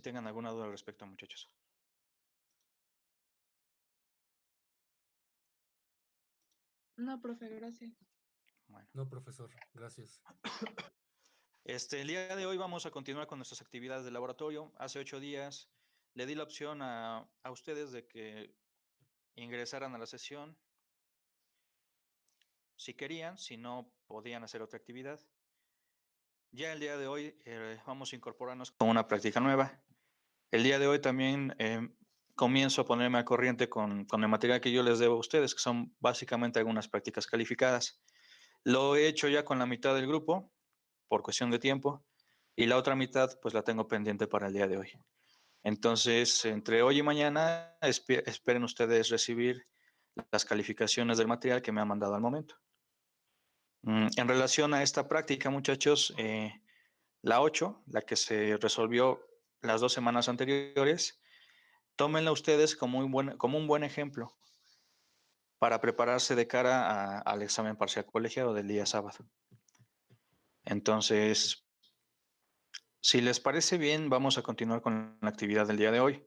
tengan alguna duda al respecto, muchachos. No, profe, gracias. Bueno. No, profesor, gracias. El día de hoy vamos a continuar con nuestras actividades de laboratorio. Hace 8 días le di la opción a ustedes de que ingresaran a la sesión si querían, si no podían hacer otra actividad. Ya el día de hoy vamos a incorporarnos con una práctica nueva. El día de hoy también comienzo a ponerme al corriente con el material que yo les debo a ustedes, que son básicamente algunas prácticas calificadas. Lo he hecho ya con la mitad del grupo, por cuestión de tiempo, y la otra mitad pues la tengo pendiente para el día de hoy. Entonces, entre hoy y mañana, esperen ustedes recibir las calificaciones del material que me han mandado al momento. En relación a esta práctica, muchachos, la 8, la que se resolvió las 2 semanas anteriores, tómenla ustedes como un buen ejemplo para prepararse de cara al examen parcial colegiado del día sábado. Entonces, si les parece bien, vamos a continuar con la actividad del día de hoy.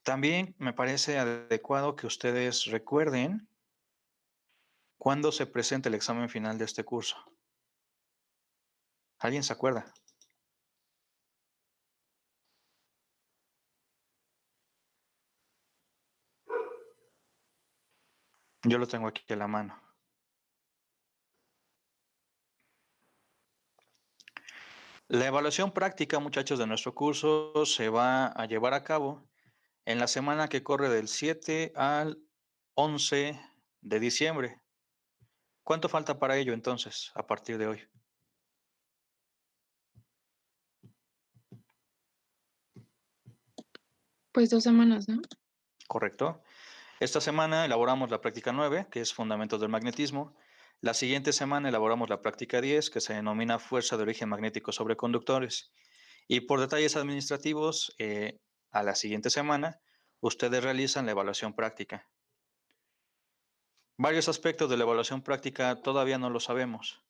También me parece adecuado que ustedes recuerden cuándo se presenta el examen final de este curso. ¿Alguien se acuerda? Yo lo tengo aquí a la mano. La evaluación práctica, muchachos, de nuestro curso se va a llevar a cabo en la semana que corre del 7 al 11 de diciembre. ¿Cuánto falta para ello entonces, a partir de hoy? Pues 2 semanas, ¿no? ¿Correcto? Esta semana elaboramos la práctica 9, que es Fundamentos del Magnetismo. La siguiente semana elaboramos la práctica 10, que se denomina Fuerza de origen magnético sobre conductores. Y por detalles administrativos, a la siguiente semana, ustedes realizan la evaluación práctica. Varios aspectos de la evaluación práctica todavía no lo sabemos.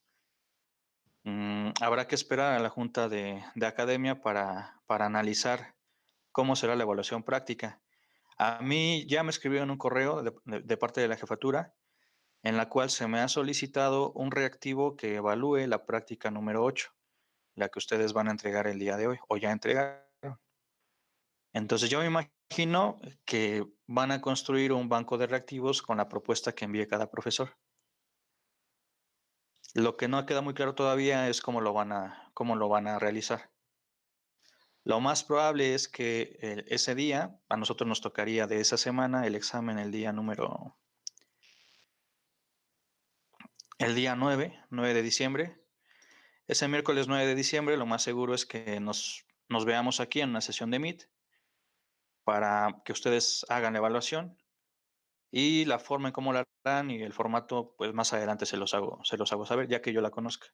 Habrá que esperar a la Junta de Academia para analizar cómo será la evaluación práctica. A mí ya me escribieron un correo de parte de la jefatura en la cual se me ha solicitado un reactivo que evalúe la práctica número 8, la que ustedes van a entregar el día de hoy o ya entregaron. Entonces yo me imagino que van a construir un banco de reactivos con la propuesta que envíe cada profesor. Lo que no queda muy claro todavía es cómo lo van a realizar. Lo más probable es que ese día, a nosotros nos tocaría de esa semana el examen el día 9 de diciembre. Ese miércoles 9 de diciembre lo más seguro es que nos veamos aquí en una sesión de Meet para que ustedes hagan la evaluación y la forma en cómo la harán y el formato, pues más adelante se los hago saber, ya que yo la conozca.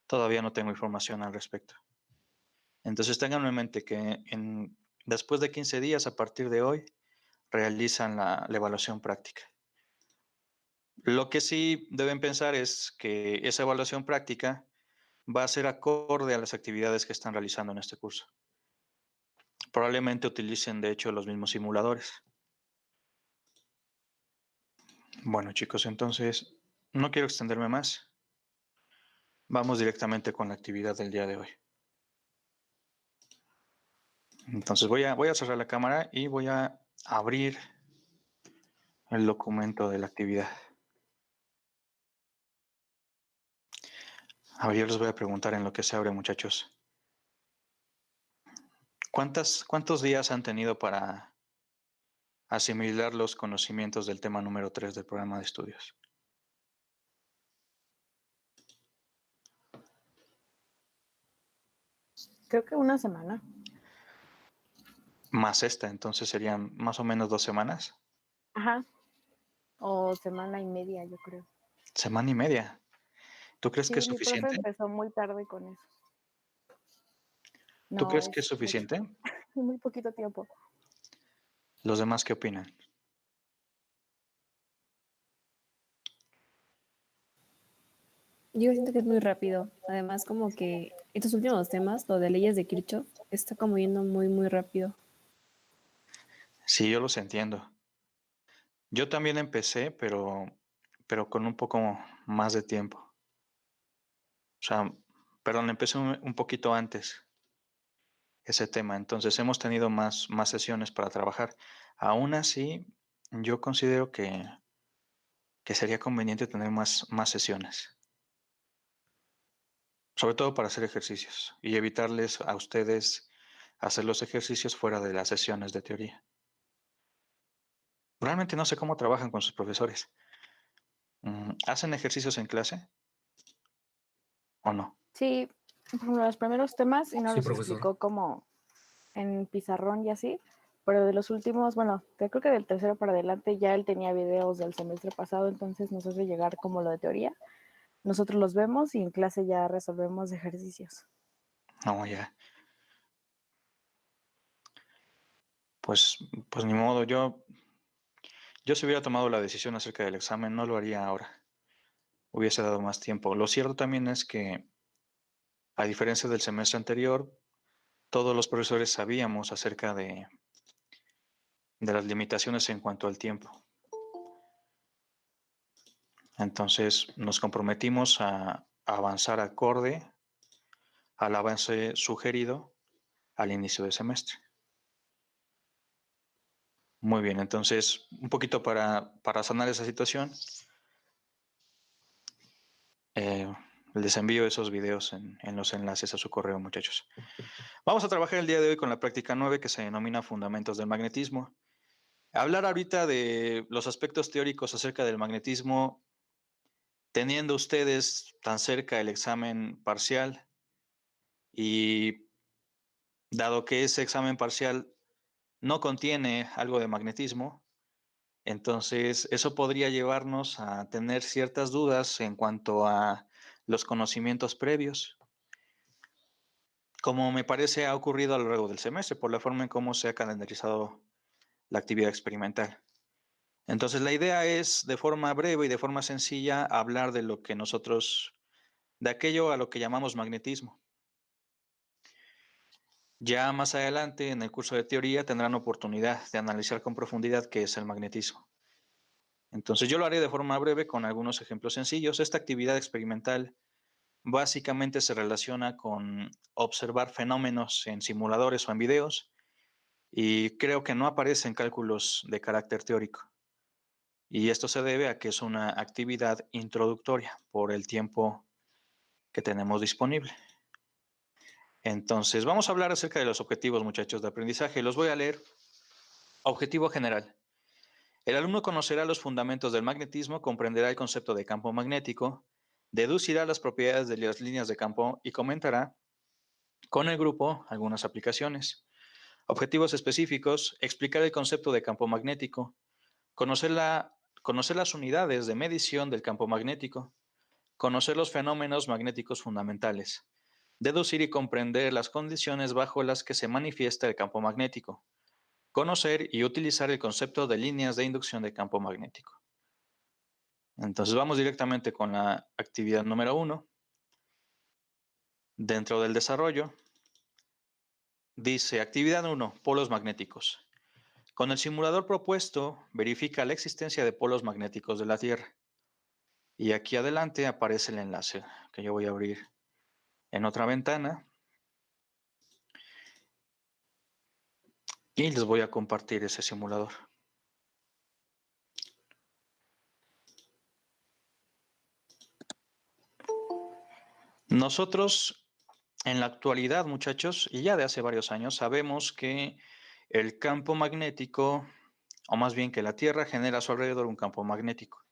Todavía no tengo información al respecto. Entonces tengan en mente que después de 15 días, a partir de hoy, realizan la evaluación práctica. Lo que sí deben pensar es que esa evaluación práctica va a ser acorde a las actividades que están realizando en este curso. Probablemente utilicen, de hecho, los mismos simuladores. Bueno, chicos, entonces no quiero extenderme más. Vamos directamente con la actividad del día de hoy. Entonces voy a cerrar la cámara y voy a abrir el documento de la actividad. A ver, yo les voy a preguntar en lo que se abre, muchachos. ¿Cuántos días han tenido para asimilar los conocimientos del tema número 3 del programa de estudios? Creo que una semana. Más esta, entonces serían más o menos 2 semanas. Ajá. O semana y media, yo creo. Semana y media. ¿Tú crees Sí, que es mi profe suficiente? empezó muy tarde con eso. ¿Tú No, crees que es es mucho. suficiente? Muy poquito tiempo. ¿Los demás qué opinan? Yo siento que es muy rápido. Además, como que estos últimos temas, lo de leyes de Kirchhoff, está como yendo muy, muy rápido. Sí, yo los entiendo. Yo también empecé, pero con un poco más de tiempo. O sea, perdón, empecé un poquito antes ese tema. Entonces hemos tenido más sesiones para trabajar. Aún así, yo considero que sería conveniente tener más sesiones. Sobre todo para hacer ejercicios y evitarles a ustedes hacer los ejercicios fuera de las sesiones de teoría. Realmente no sé cómo trabajan con sus profesores. ¿Hacen ejercicios en clase o no? Sí, por ejemplo, los primeros temas y nos Sí, los profesor. explicó como en pizarrón y así, pero de los últimos, bueno, creo que del tercero para adelante ya él tenía videos del semestre pasado, entonces nos hace llegar como lo de teoría. Nosotros los vemos y en clase ya resolvemos ejercicios. No, ya. Pues, pues ni modo. Yo si hubiera tomado la decisión acerca del examen, no lo haría ahora. Hubiese dado más tiempo. Lo cierto también es que, a diferencia del semestre anterior, todos los profesores sabíamos acerca de las limitaciones en cuanto al tiempo. Entonces nos comprometimos a avanzar acorde al avance sugerido al inicio del semestre. Muy bien, entonces un poquito para sanar esa situación, eh, les envío esos videos en los enlaces a su correo, muchachos. Vamos a trabajar el día de hoy con la práctica 9 que se denomina Fundamentos del Magnetismo. Hablar ahorita de los aspectos teóricos acerca del magnetismo, teniendo ustedes tan cerca el examen parcial y dado que ese examen parcial no contiene algo de magnetismo, entonces eso podría llevarnos a tener ciertas dudas en cuanto a los conocimientos previos, como me parece ha ocurrido a lo largo del semestre por la forma en cómo se ha calendarizado la actividad experimental. Entonces la idea es de forma breve y de forma sencilla hablar de lo que nosotros, de aquello a lo que llamamos magnetismo. Ya más adelante en el curso de teoría tendrán oportunidad de analizar con profundidad qué es el magnetismo. Entonces yo lo haré de forma breve con algunos ejemplos sencillos. Esta actividad experimental básicamente se relaciona con observar fenómenos en simuladores o en videos y creo que no aparecen cálculos de carácter teórico. Y esto se debe a que es una actividad introductoria por el tiempo que tenemos disponible. Entonces, vamos a hablar acerca de los objetivos, muchachos, de aprendizaje. Los voy a leer. Objetivo general. El alumno conocerá los fundamentos del magnetismo, comprenderá el concepto de campo magnético, deducirá las propiedades de las líneas de campo y comentará con el grupo algunas aplicaciones. Objetivos específicos. Explicar el concepto de campo magnético, conocer las unidades de medición del campo magnético, conocer los fenómenos magnéticos fundamentales, deducir y comprender las condiciones bajo las que se manifiesta el campo magnético, conocer y utilizar el concepto de líneas de inducción de campo magnético. Entonces vamos directamente con la actividad número 1. Dentro del desarrollo, dice actividad 1, polos magnéticos. Con el simulador propuesto, verifica la existencia de polos magnéticos de la Tierra. Y aquí adelante aparece el enlace que yo voy a abrir en otra ventana y les voy a compartir ese simulador. Nosotros en la actualidad, muchachos, y ya de hace varios años, sabemos que el campo magnético, o más bien que la Tierra genera a su alrededor un campo magnético.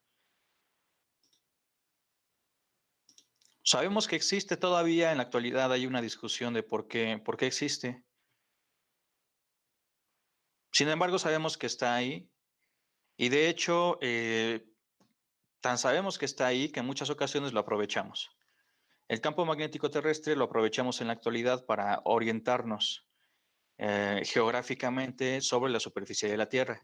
Sabemos que existe todavía en la actualidad, hay una discusión de por qué existe. Sin embargo, sabemos que está ahí y de hecho, tan sabemos que está ahí que en muchas ocasiones lo aprovechamos. El campo magnético terrestre lo aprovechamos en la actualidad para orientarnos geográficamente sobre la superficie de la Tierra.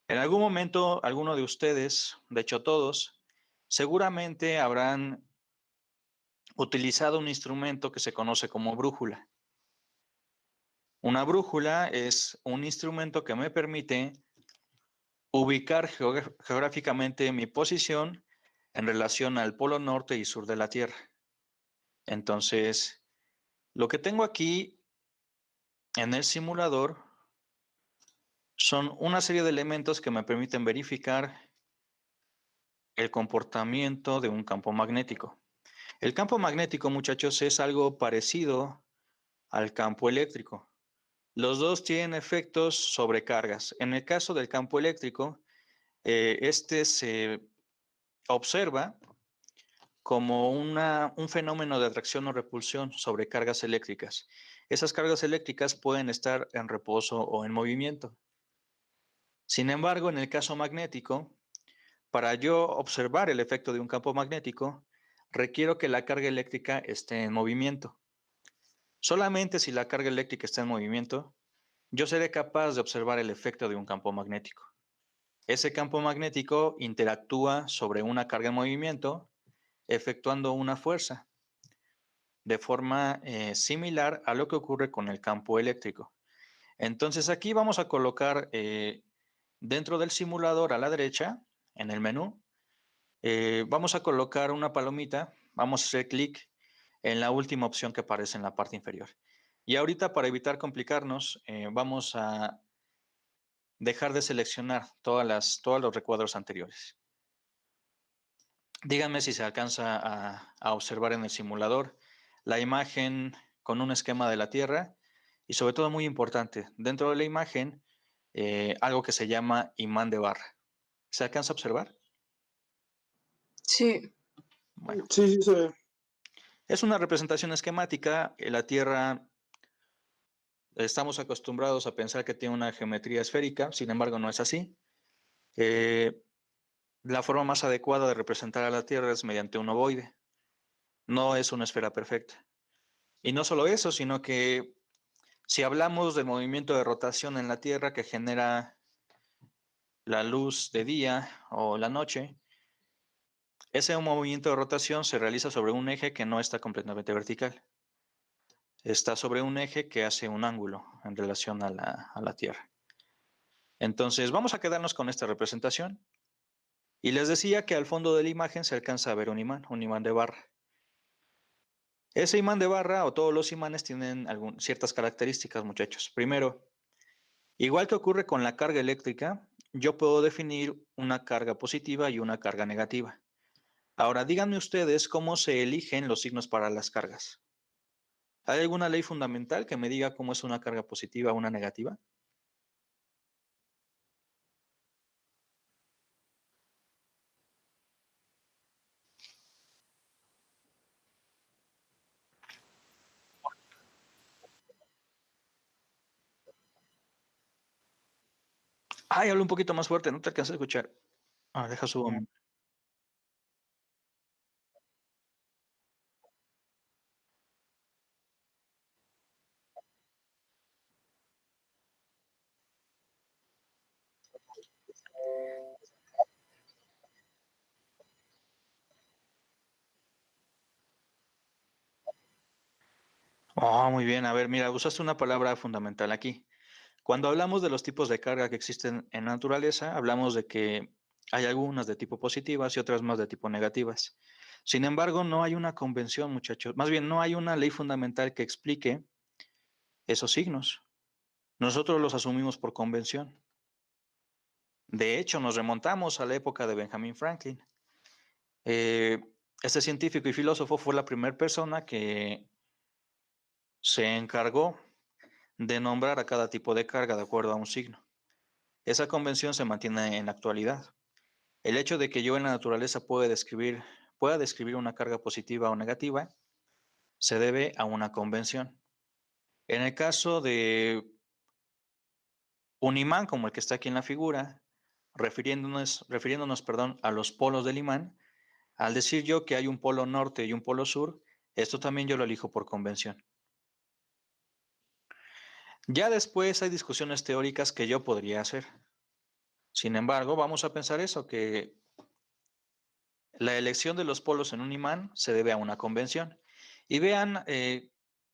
En algún momento, alguno de ustedes, de hecho todos, seguramente habrán utilizado un instrumento que se conoce como brújula. Una brújula es un instrumento que me permite ubicar geográficamente mi posición en relación al polo norte y sur de la Tierra. Entonces, lo que tengo aquí en el simulador son una serie de elementos que me permiten verificar el comportamiento de un campo magnético. El campo magnético, muchachos, es algo parecido al campo eléctrico. Los dos tienen efectos sobre cargas. En el caso del campo eléctrico, este se observa como un fenómeno de atracción o repulsión sobre cargas eléctricas. Esas cargas eléctricas pueden estar en reposo o en movimiento. Sin embargo, en el caso magnético, para yo observar el efecto de un campo magnético, requiero que la carga eléctrica esté en movimiento. Solamente si la carga eléctrica está en movimiento, yo seré capaz de observar el efecto de un campo magnético. Ese campo magnético interactúa sobre una carga en movimiento, efectuando una fuerza, de forma similar a lo que ocurre con el campo eléctrico. Entonces aquí vamos a colocar dentro del simulador a la derecha, en el menú, vamos a colocar una palomita, vamos a hacer clic en la última opción que aparece en la parte inferior. Y ahorita, para evitar complicarnos, vamos a dejar de seleccionar todos los recuadros anteriores. Díganme si se alcanza a observar en el simulador la imagen con un esquema de la Tierra y, sobre todo, muy importante, dentro de la imagen, algo que se llama imán de barra. ¿Se alcanza a observar? Sí. Bueno, Sí, sí se ve. es una representación esquemática. La Tierra, estamos acostumbrados a pensar que tiene una geometría esférica, sin embargo no es así. La forma más adecuada de representar a la Tierra es mediante un ovoide. No es una esfera perfecta. Y no solo eso, sino que si hablamos del movimiento de rotación en la Tierra que genera la luz de día o la noche, ese movimiento de rotación se realiza sobre un eje que no está completamente vertical. Está sobre un eje que hace un ángulo en relación a la Tierra. Entonces, vamos a quedarnos con esta representación. Y les decía que al fondo de la imagen se alcanza a ver un imán de barra. Ese imán de barra, o todos los imanes, tienen ciertas características, muchachos. Primero, igual que ocurre con la carga eléctrica, yo puedo definir una carga positiva y una carga negativa. Ahora, díganme ustedes cómo se eligen los signos para las cargas. ¿Hay alguna ley fundamental que me diga cómo es una carga positiva o una negativa? Ay, hablo un poquito más fuerte, no te alcancé a escuchar. Deja subo. Muy bien. A ver, mira, usaste una palabra fundamental aquí. Cuando hablamos de los tipos de carga que existen en la naturaleza, hablamos de que hay algunas de tipo positivas y otras más de tipo negativas. Sin embargo, no hay una convención, muchachos. Más bien, no hay una ley fundamental que explique esos signos. Nosotros los asumimos por convención. De hecho, nos remontamos a la época de Benjamin Franklin. Este científico y filósofo fue la primera persona que se encargó de nombrar a cada tipo de carga de acuerdo a un signo. Esa convención se mantiene en la actualidad. El hecho de que yo en la naturaleza pueda describir una carga positiva o negativa se debe a una convención. En el caso de un imán como el que está aquí en la figura, refiriéndonos, a los polos del imán, al decir yo que hay un polo norte y un polo sur, esto también yo lo elijo por convención. Ya después hay discusiones teóricas que yo podría hacer. Sin embargo, vamos a pensar eso, que la elección de los polos en un imán se debe a una convención. Y vean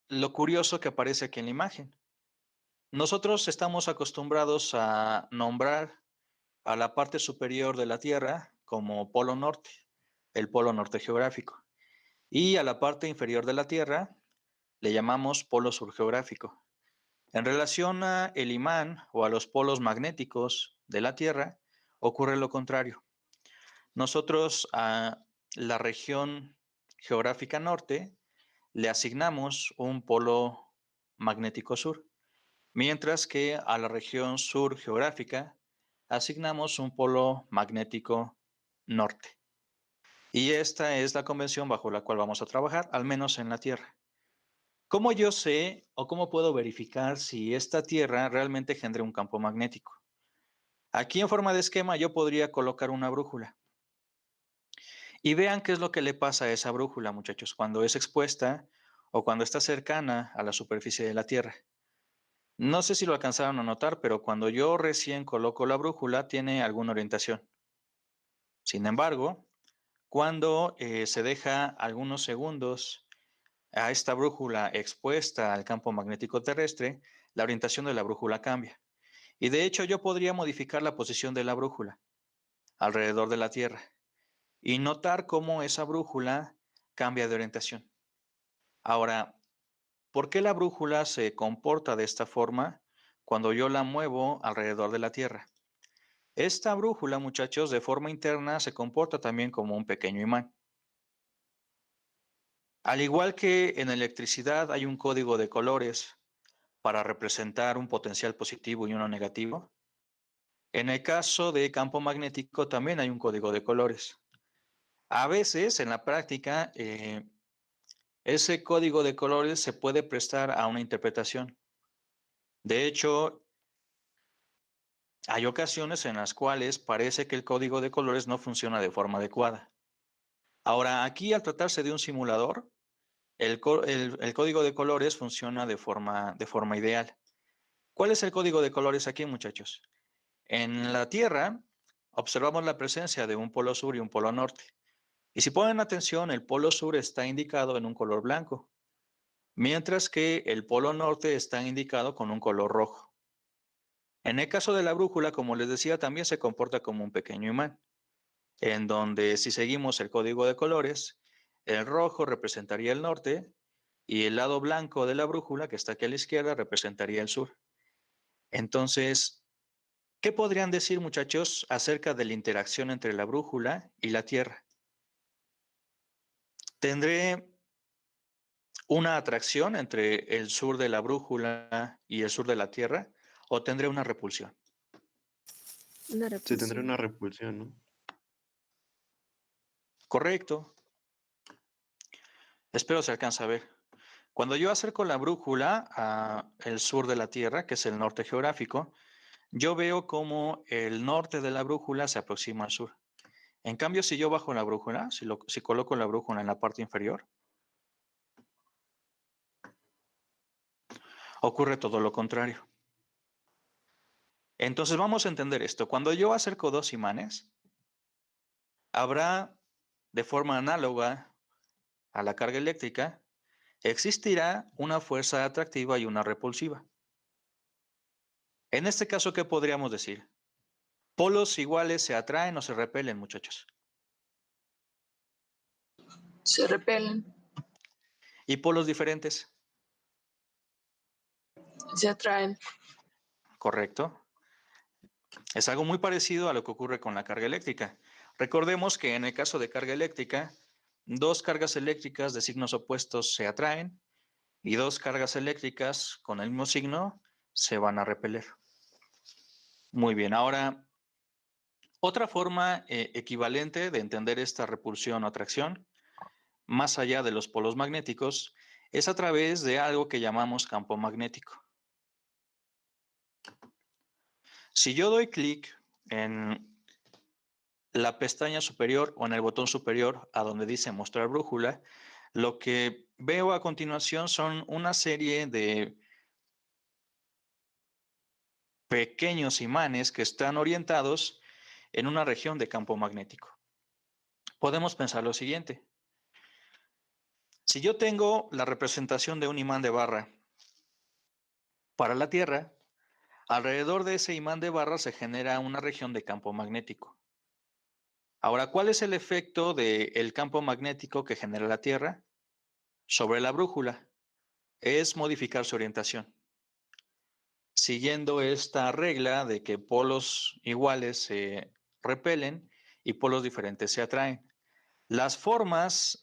lo curioso que aparece aquí en la imagen. Nosotros estamos acostumbrados a nombrar a la parte superior de la Tierra como Polo Norte, el Polo Norte geográfico, y a la parte inferior de la Tierra le llamamos Polo Sur geográfico. En relación a el imán o a los polos magnéticos de la Tierra, ocurre lo contrario. Nosotros a la región geográfica norte le asignamos un polo magnético sur, mientras que a la región sur geográfica asignamos un polo magnético norte. Y esta es la convención bajo la cual vamos a trabajar, al menos en la Tierra. ¿Cómo yo sé o cómo puedo verificar si esta Tierra realmente genera un campo magnético? Aquí en forma de esquema yo podría colocar una brújula. Y vean qué es lo que le pasa a esa brújula, muchachos, cuando es expuesta o cuando está cercana a la superficie de la Tierra. No sé si lo alcanzaron a notar, pero cuando yo recién coloco la brújula tiene alguna orientación. Sin embargo, cuando se deja algunos segundos a esta brújula expuesta al campo magnético terrestre, la orientación de la brújula cambia. Y de hecho yo podría modificar la posición de la brújula alrededor de la Tierra y notar cómo esa brújula cambia de orientación. Ahora, ¿por qué la brújula se comporta de esta forma cuando yo la muevo alrededor de la Tierra? Esta brújula, muchachos, de forma interna se comporta también como un pequeño imán. Al igual que en electricidad hay un código de colores para representar un potencial positivo y uno negativo, en el caso de campo magnético también hay un código de colores. A veces en la práctica ese código de colores se puede prestar a una interpretación. De hecho, hay ocasiones en las cuales parece que el código de colores no funciona de forma adecuada. Ahora, aquí al tratarse de un simulador, el código de colores funciona de forma ideal. ¿Cuál es el código de colores aquí, muchachos? En la Tierra observamos la presencia de un polo sur y un polo norte. Y si ponen atención, el polo sur está indicado en un color blanco, mientras que el polo norte está indicado con un color rojo. En el caso de la brújula, como les decía, también se comporta como un pequeño imán, en donde si seguimos el código de colores, el rojo representaría el norte y el lado blanco de la brújula, que está aquí a la izquierda, representaría el sur. Entonces, ¿qué podrían decir, muchachos, acerca de la interacción entre la brújula y la Tierra? ¿Tendré una atracción entre el sur de la brújula y el sur de la Tierra o tendré una repulsión? Una Sí, tendría repulsión. una repulsión, ¿no? Correcto. Espero se alcanza a ver. Cuando yo acerco la brújula al sur de la Tierra, que es el norte geográfico, yo veo como el norte de la brújula se aproxima al sur. En cambio, si yo bajo la brújula, si coloco la brújula en la parte inferior, ocurre todo lo contrario. Entonces vamos a entender esto. Cuando yo acerco dos imanes, habrá de forma análoga a la carga eléctrica, existirá una fuerza atractiva y una repulsiva. En este caso, ¿qué podríamos decir? Polos iguales se atraen o se repelen, muchachos. Se repelen, Y polos diferentes, se atraen. ¿correcto? Es algo muy parecido a lo que ocurre con la carga eléctrica. Recordemos que en el caso de carga eléctrica, dos cargas eléctricas de signos opuestos se atraen y dos cargas eléctricas con el mismo signo se van a repeler. Muy bien, ahora otra forma equivalente de entender esta repulsión o atracción, más allá de los polos magnéticos, es a través de algo que llamamos campo magnético. Si yo doy clic en la pestaña superior o en el botón superior a donde dice mostrar brújula, lo que veo a continuación son una serie de pequeños imanes que están orientados en una región de campo magnético. Podemos pensar lo siguiente. Si yo tengo la representación de un imán de barra para la Tierra, alrededor de ese imán de barra se genera una región de campo magnético. Ahora, ¿cuál es el efecto del campo magnético que genera la Tierra sobre la brújula? Es modificar su orientación. Siguiendo esta regla de que polos iguales se repelen y polos diferentes se atraen. Las formas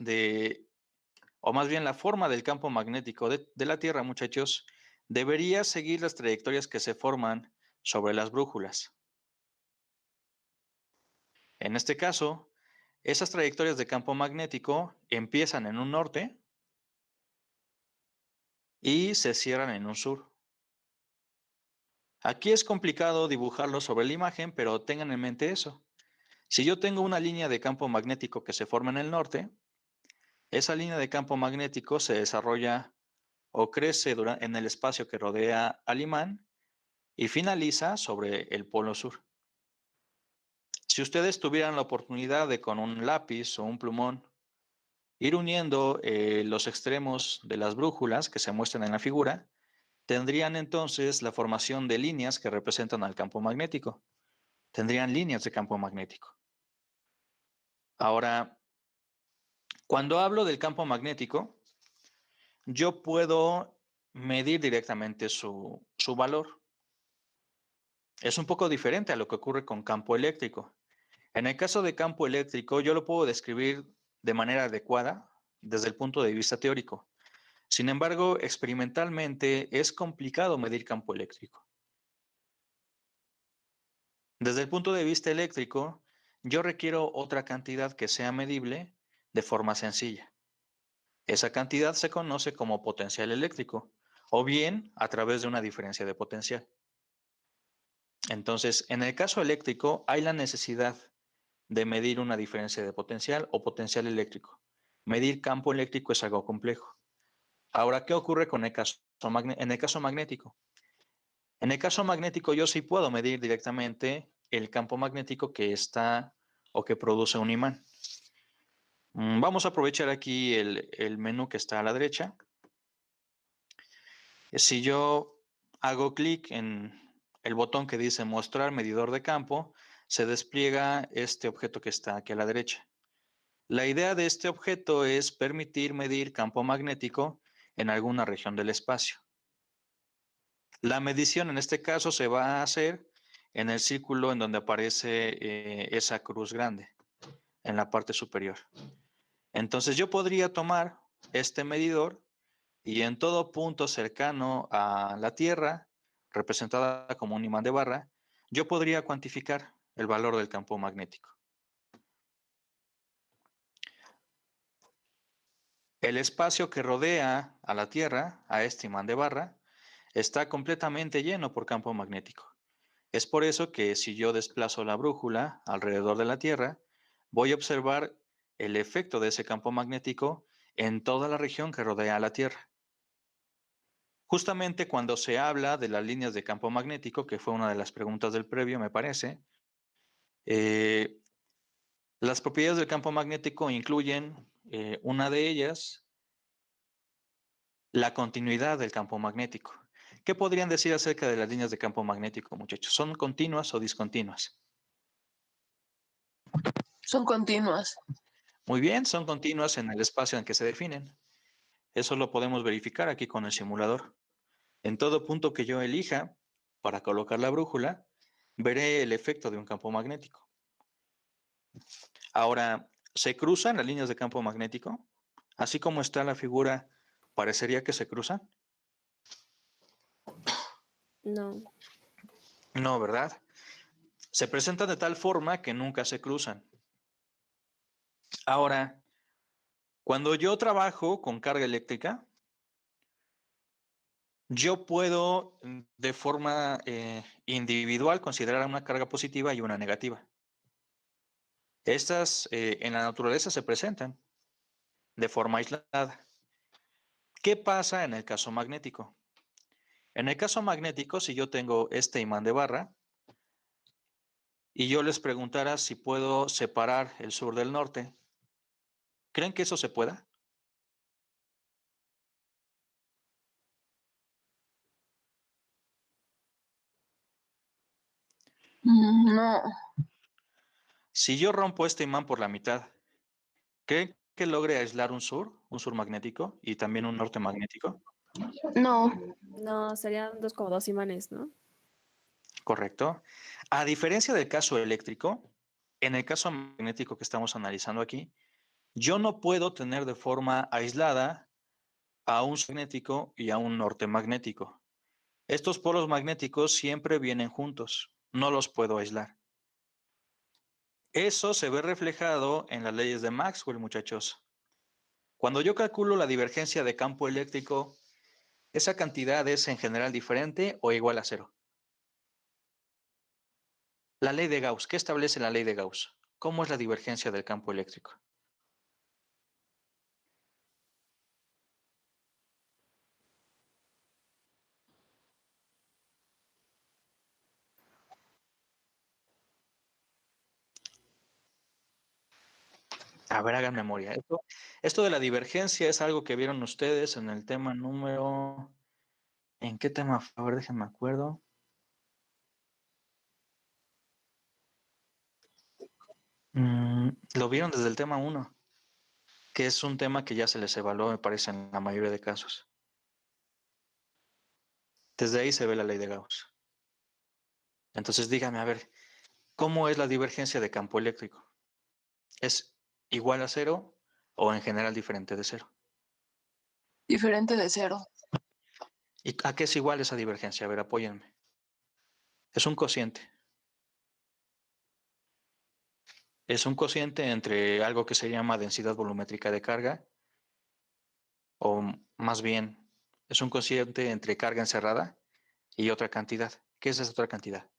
o más bien la forma del campo magnético de la Tierra, muchachos, debería seguir las trayectorias que se forman sobre las brújulas. En este caso, esas trayectorias de campo magnético empiezan en un norte y se cierran en un sur. Aquí es complicado dibujarlo sobre la imagen, pero tengan en mente eso. Si yo tengo una línea de campo magnético que se forma en el norte, esa línea de campo magnético se desarrolla o crece en el espacio que rodea al imán y finaliza sobre el polo sur. Si ustedes tuvieran la oportunidad de con un lápiz o un plumón ir uniendo los extremos de las brújulas que se muestran en la figura, tendrían entonces la formación de líneas que representan al campo magnético. Tendrían líneas de campo magnético. Ahora, cuando hablo del campo magnético, yo puedo medir directamente su valor. Es un poco diferente a lo que ocurre con campo eléctrico. En el caso de campo eléctrico, yo lo puedo describir de manera adecuada desde el punto de vista teórico. Sin embargo, experimentalmente es complicado medir campo eléctrico. Desde el punto de vista eléctrico, yo requiero otra cantidad que sea medible de forma sencilla. Esa cantidad se conoce como potencial eléctrico, o bien a través de una diferencia de potencial. Entonces, en el caso eléctrico, hay la necesidad de medir una diferencia de potencial o potencial eléctrico. Medir campo eléctrico es algo complejo. Ahora, ¿qué ocurre con en el caso magnético? En el caso magnético, yo sí puedo medir directamente el campo magnético que está o que produce un imán. Vamos a aprovechar aquí el menú que está a la derecha. Si yo hago clic en el botón que dice mostrar medidor de campo, se despliega este objeto que está aquí a la derecha. La idea de este objeto es permitir medir campo magnético en alguna región del espacio. La medición en este caso se va a hacer en el círculo en donde aparece esa cruz grande, en la parte superior. Entonces yo podría tomar este medidor y en todo punto cercano a la Tierra, representada como un imán de barra, yo podría cuantificar el valor del campo magnético. El espacio que rodea a la Tierra, a este imán de barra, está completamente lleno por campo magnético. Es por eso que si yo desplazo la brújula alrededor de la Tierra, voy a observar el efecto de ese campo magnético en toda la región que rodea a la Tierra. Justamente cuando se habla de las líneas de campo magnético, que fue una de las preguntas del previo, me parece, eh, las propiedades del campo magnético incluyen una de ellas, la continuidad del campo magnético. ¿Qué podrían decir acerca de las líneas de campo magnético, muchachos? ¿Son continuas o discontinuas? Son continuas. Muy bien, son continuas en el espacio en que se definen. Eso lo podemos verificar aquí con el simulador. En todo punto que yo elija para colocar la brújula, veré el efecto de un campo magnético. Ahora, ¿se cruzan las líneas de campo magnético? Así como está la figura, ¿parecería que se cruzan? No. No, ¿verdad? Se presentan de tal forma que nunca se cruzan. Ahora, cuando yo trabajo con carga eléctrica, yo puedo de forma individual considerar una carga positiva y una negativa. Estas en la naturaleza se presentan de forma aislada. ¿Qué pasa en el caso magnético? En el caso magnético, si yo tengo este imán de barra y yo les preguntara si puedo separar el sur del norte, ¿creen que eso se pueda? No, Si yo rompo este imán por la mitad, ¿cree que logre aislar un sur magnético y también un norte magnético? no. No, serían como dos imanes, ¿no? Correcto. A diferencia del caso eléctrico, en el caso magnético que estamos analizando aquí, yo no puedo tener de forma aislada a un sur magnético y a un norte magnético. Estos polos magnéticos siempre vienen juntos, no los puedo aislar. Eso se ve reflejado en las leyes de Maxwell, muchachos. Cuando yo calculo la divergencia de campo eléctrico, esa cantidad es en general diferente o igual a cero. La ley de Gauss, ¿qué establece la ley de Gauss? ¿Cómo es la divergencia del campo eléctrico? A ver, hagan memoria. Esto de la divergencia es algo que vieron ustedes en el tema número... ¿En qué tema fue? A ver, déjenme acuerdo. Lo vieron desde el tema 1, que es un tema que ya se les evaluó, me parece, en la mayoría de casos. Desde ahí se ve la ley de Gauss. Entonces dígame, a ver, ¿cómo es la divergencia de campo eléctrico? ¿Es igual a cero o en general diferente de cero? Diferente de cero. ¿Y a qué es igual esa divergencia? A ver, apóyenme. Es un cociente. Es un cociente entre algo que se llama densidad volumétrica de carga, o más bien, es un cociente entre carga encerrada y otra cantidad. ¿Qué es esa otra cantidad?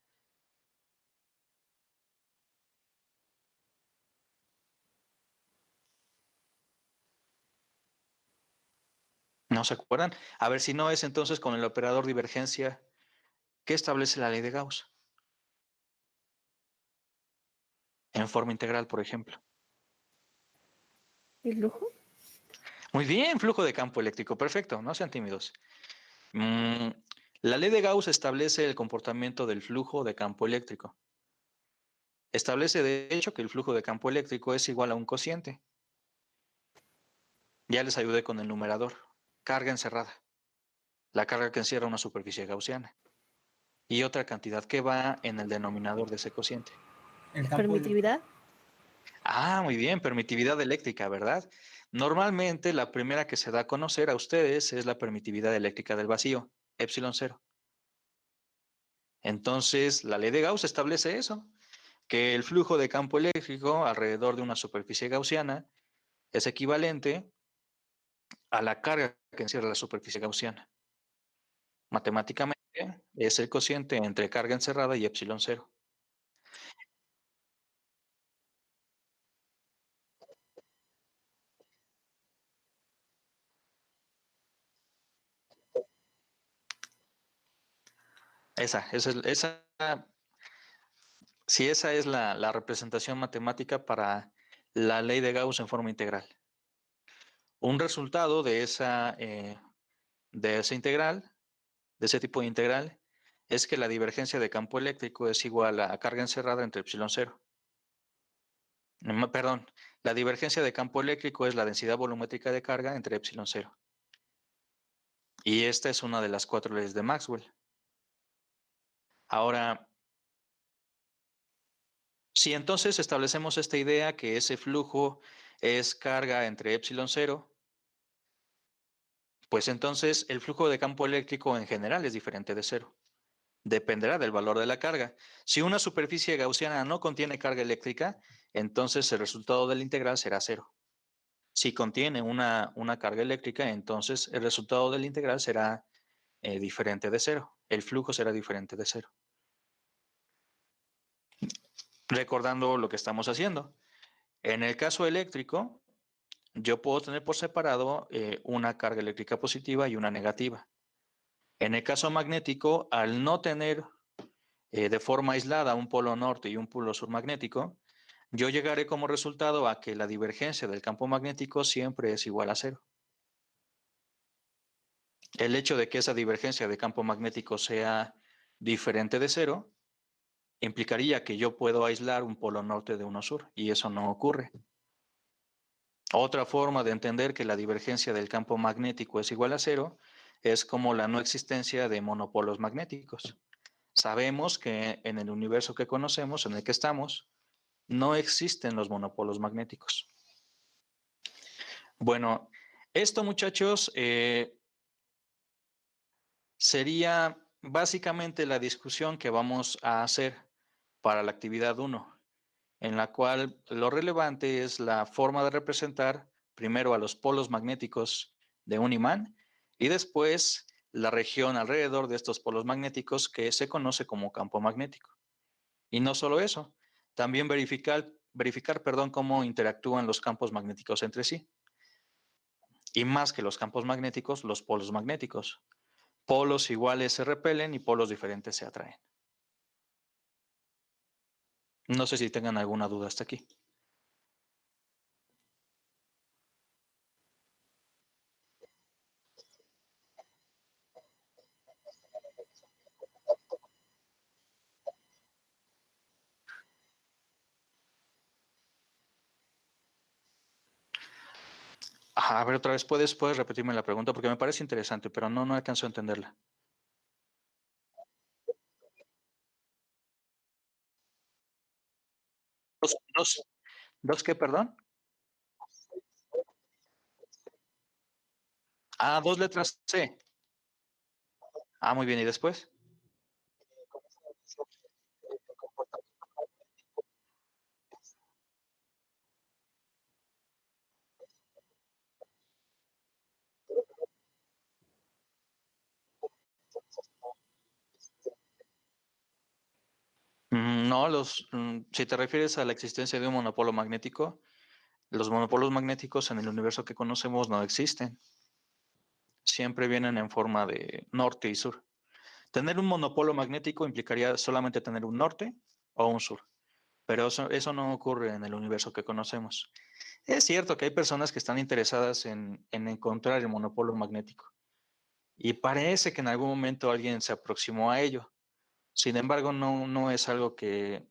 ¿No se acuerdan? A ver, si no es entonces con el operador divergencia, ¿qué establece la ley de Gauss? En forma integral, por ejemplo. ¿El lujo? Muy bien, flujo de campo eléctrico, perfecto, no sean tímidos. Mm, la ley de Gauss establece el comportamiento del flujo de campo eléctrico. Establece de hecho que el flujo de campo eléctrico es igual a un cociente. Ya les ayudé con el numerador. Carga encerrada, la carga que encierra una superficie gaussiana. Y otra cantidad que va en el denominador de ese cociente. El campo ¿Permitividad? Ah, muy bien, permitividad eléctrica, ¿verdad? Normalmente la primera que se da a conocer a ustedes es la permitividad eléctrica del vacío, epsilon cero. Entonces, la ley de Gauss establece eso, que el flujo de campo eléctrico alrededor de una superficie gaussiana es equivalente a la carga que encierra la superficie gaussiana. Matemáticamente es el cociente entre carga encerrada y epsilon cero. Sí, esa es la representación matemática para la ley de Gauss en forma integral. Un resultado de esa integral, de ese tipo de integral, es que la divergencia de campo eléctrico es igual a carga encerrada entre epsilon cero. Perdón, la divergencia de campo eléctrico es la densidad volumétrica de carga entre epsilon cero. Y esta es una de las 4 leyes de Maxwell. Ahora, si entonces establecemos esta idea que ese flujo es carga entre epsilon cero, pues entonces el flujo de campo eléctrico en general es diferente de cero. Dependerá del valor de la carga. Si una superficie gaussiana no contiene carga eléctrica, entonces el resultado de la integral será cero. Si contiene una carga eléctrica, entonces el resultado de la integral será diferente de cero. El flujo será diferente de cero. Recordando lo que estamos haciendo. En el caso eléctrico, yo puedo tener por separado una carga eléctrica positiva y una negativa. En el caso magnético, al no tener de forma aislada un polo norte y un polo sur magnético, yo llegaré como resultado a que la divergencia del campo magnético siempre es igual a cero. El hecho de que esa divergencia de campo magnético sea diferente de cero implicaría que yo puedo aislar un polo norte de uno sur, y eso no ocurre. Otra forma de entender que la divergencia del campo magnético es igual a cero es como la no existencia de monopolos magnéticos. Sabemos que en el universo que conocemos, en el que estamos, no existen los monopolos magnéticos. Bueno, esto, muchachos, sería básicamente la discusión que vamos a hacer para la actividad 1, en la cual lo relevante es la forma de representar primero a los polos magnéticos de un imán y después la región alrededor de estos polos magnéticos que se conoce como campo magnético. Y no solo eso, también verificar cómo interactúan los campos magnéticos entre sí. Y más que los campos magnéticos, los polos magnéticos. Polos iguales se repelen y polos diferentes se atraen. No sé si tengan alguna duda hasta aquí. A ver, otra vez, ¿puedes repetirme la pregunta? Porque me parece interesante, pero no alcanzo a entenderla. ¿Dos qué, perdón? Ah, dos letras C. Ah, muy bien, ¿y después? No, si te refieres a la existencia de un monopolo magnético, los monopolos magnéticos en el universo que conocemos no existen. Siempre vienen en forma de norte y sur. Tener un monopolo magnético implicaría solamente tener un norte o un sur, pero eso no ocurre en el universo que conocemos. Es cierto que hay personas que están interesadas en encontrar el monopolo magnético y parece que en algún momento alguien se aproximó a ello. Sin embargo, no es algo que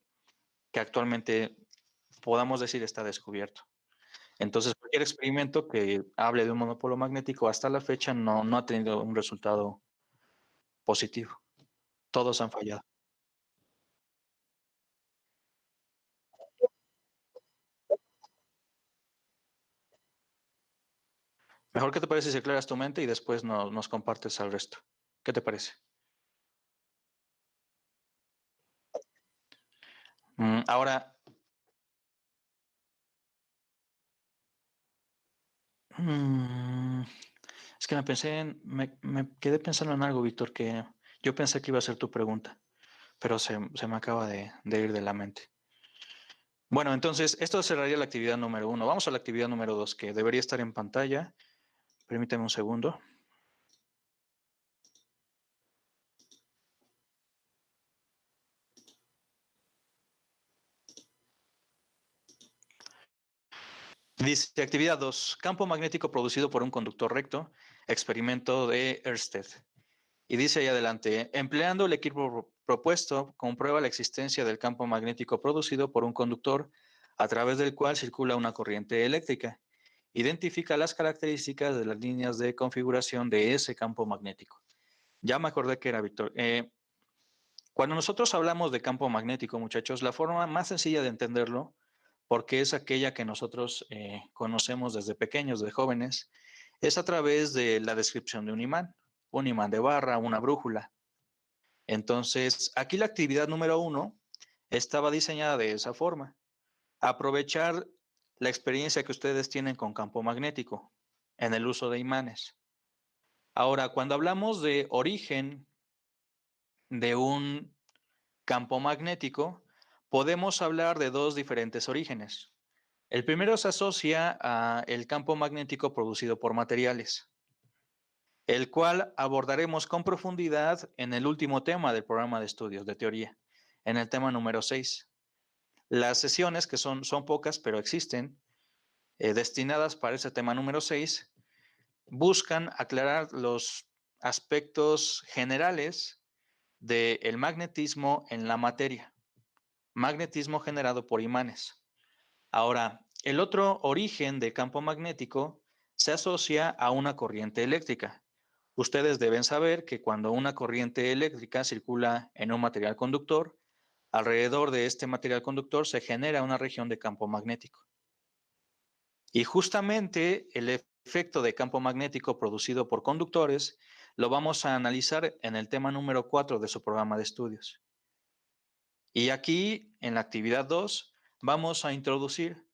actualmente podamos decir está descubierto. Entonces, cualquier experimento que hable de un monopolo magnético hasta la fecha no ha tenido un resultado positivo. Todos han fallado. Mejor, ¿qué te parece si aclaras tu mente y después nos compartes al resto? ¿Qué te parece? Ahora, es que me quedé pensando en algo, Víctor, que yo pensé que iba a ser tu pregunta, pero se me acaba de ir de la mente. Bueno, entonces, esto cerraría la actividad número 1. Vamos a la actividad número 2, que debería estar en pantalla. Permíteme un segundo. Dice, actividad 2, campo magnético producido por un conductor recto, experimento de Ørsted. Y dice ahí adelante, empleando el equipo propuesto, comprueba la existencia del campo magnético producido por un conductor a través del cual circula una corriente eléctrica. Identifica las características de las líneas de configuración de ese campo magnético. Ya me acordé que era, Víctor. Cuando nosotros hablamos de campo magnético, muchachos, la forma más sencilla de entenderlo, porque es aquella que nosotros conocemos desde pequeños, de jóvenes, es a través de la descripción de un imán de barra, una brújula. Entonces, aquí la actividad número 1 estaba diseñada de esa forma. Aprovechar la experiencia que ustedes tienen con campo magnético en el uso de imanes. Ahora, cuando hablamos de origen de un campo magnético, podemos hablar de dos diferentes orígenes. El primero se asocia al campo magnético producido por materiales, el cual abordaremos con profundidad en el último tema del programa de estudios de teoría, en el tema número 6. Las sesiones, que son pocas, pero existen, destinadas para ese tema número 6, buscan aclarar los aspectos generales del magnetismo en la materia. magnetismo generado por imanes. Ahora, el otro origen del campo magnético se asocia a una corriente eléctrica. Ustedes deben saber que cuando una corriente eléctrica circula en un material conductor, alrededor de este material conductor se genera una región de campo magnético. Y justamente el efecto de campo magnético producido por conductores lo vamos a analizar en el tema número 4 de su programa de estudios. Y aquí, en la actividad 2, vamos a introducir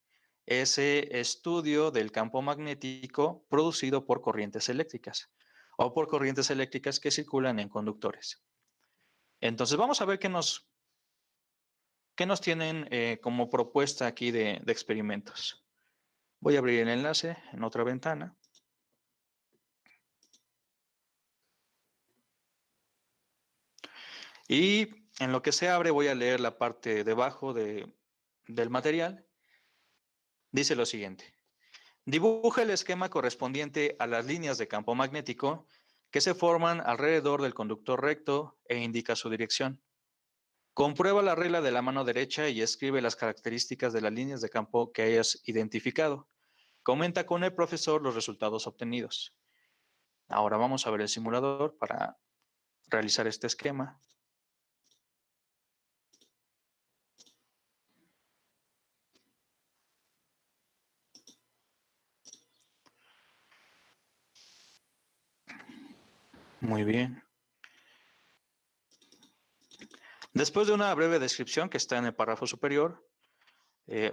ese estudio del campo magnético producido por corrientes eléctricas o por corrientes eléctricas que circulan en conductores. Entonces, vamos a ver qué nos tienen como propuesta aquí de experimentos. Voy a abrir el enlace en otra ventana. Y en lo que se abre voy a leer la parte debajo del material. Dice lo siguiente. Dibuja el esquema correspondiente a las líneas de campo magnético que se forman alrededor del conductor recto e indica su dirección. Comprueba la regla de la mano derecha y escribe las características de las líneas de campo que hayas identificado. Comenta con el profesor los resultados obtenidos. Ahora vamos a ver el simulador para realizar este esquema. Muy bien. Después de una breve descripción que está en el párrafo superior,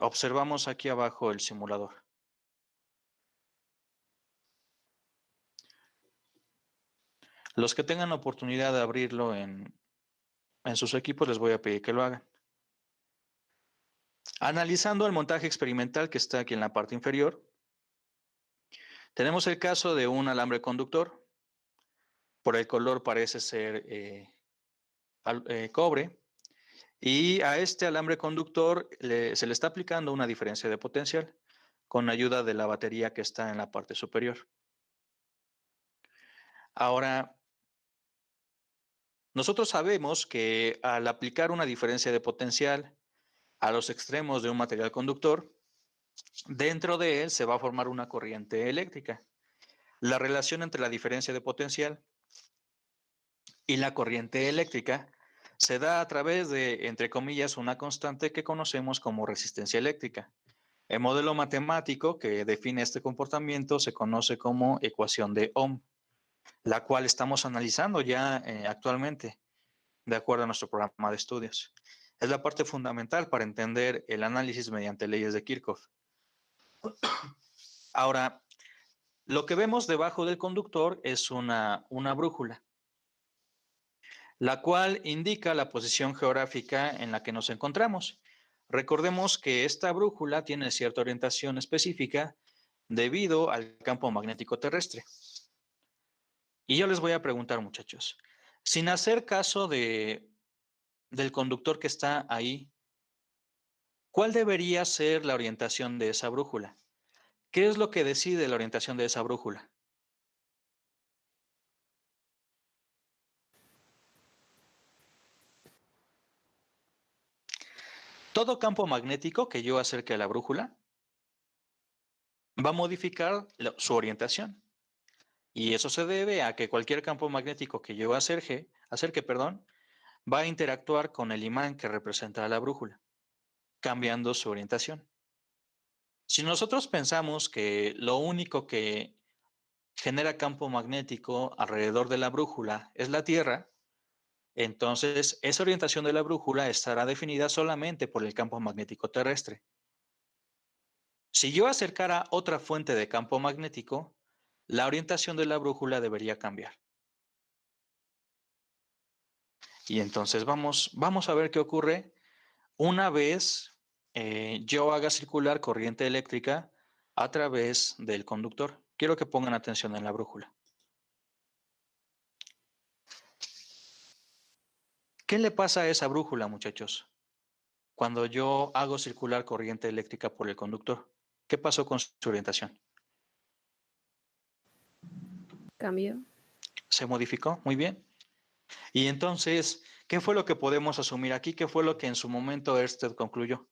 observamos aquí abajo el simulador. Los que tengan oportunidad de abrirlo en sus equipos, les voy a pedir que lo hagan. Analizando el montaje experimental que está aquí en la parte inferior, tenemos el caso de un alambre conductor. Por el color parece ser cobre. Y a este alambre conductor se le está aplicando una diferencia de potencial con ayuda de la batería que está en la parte superior. Ahora, nosotros sabemos que al aplicar una diferencia de potencial a los extremos de un material conductor, dentro de él se va a formar una corriente eléctrica. La relación entre la diferencia de potencial y la corriente eléctrica se da a través de, entre comillas, una constante que conocemos como resistencia eléctrica. El modelo matemático que define este comportamiento se conoce como ecuación de Ohm, la cual estamos analizando ya actualmente, de acuerdo a nuestro programa de estudios. Es la parte fundamental para entender el análisis mediante leyes de Kirchhoff. Ahora, lo que vemos debajo del conductor es una brújula, la cual indica la posición geográfica en la que nos encontramos. Recordemos que esta brújula tiene cierta orientación específica debido al campo magnético terrestre. Y yo les voy a preguntar, muchachos, sin hacer caso del conductor que está ahí, ¿cuál debería ser la orientación de esa brújula? ¿Qué es lo que decide la orientación de esa brújula? Todo campo magnético que yo acerque a la brújula va a modificar su orientación. Y eso se debe a que cualquier campo magnético que yo acerque, va a interactuar con el imán que representa a la brújula, cambiando su orientación. Si nosotros pensamos que lo único que genera campo magnético alrededor de la brújula es la Tierra, entonces esa orientación de la brújula estará definida solamente por el campo magnético terrestre. Si yo acercara otra fuente de campo magnético, la orientación de la brújula debería cambiar. Y entonces vamos a ver qué ocurre una vez yo haga circular corriente eléctrica a través del conductor. Quiero que pongan atención en la brújula. ¿Qué le pasa a esa brújula, muchachos? Cuando yo hago circular corriente eléctrica por el conductor, ¿qué pasó con su orientación? Cambio. ¿Se modificó? Muy bien. Y entonces, ¿qué fue lo que podemos asumir aquí? ¿Qué fue lo que en su momento Ørsted concluyó?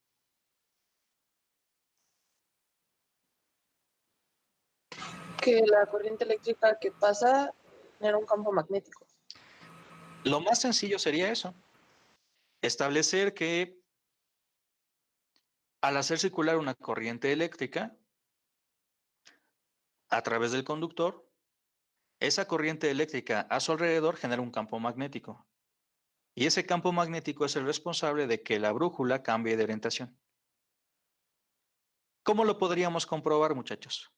Que la corriente eléctrica que pasa genera un campo magnético. Lo más sencillo sería eso. Establecer que al hacer circular una corriente eléctrica a través del conductor, esa corriente eléctrica a su alrededor genera un campo magnético. Y ese campo magnético es el responsable de que la brújula cambie de orientación. ¿Cómo lo podríamos comprobar, muchachos?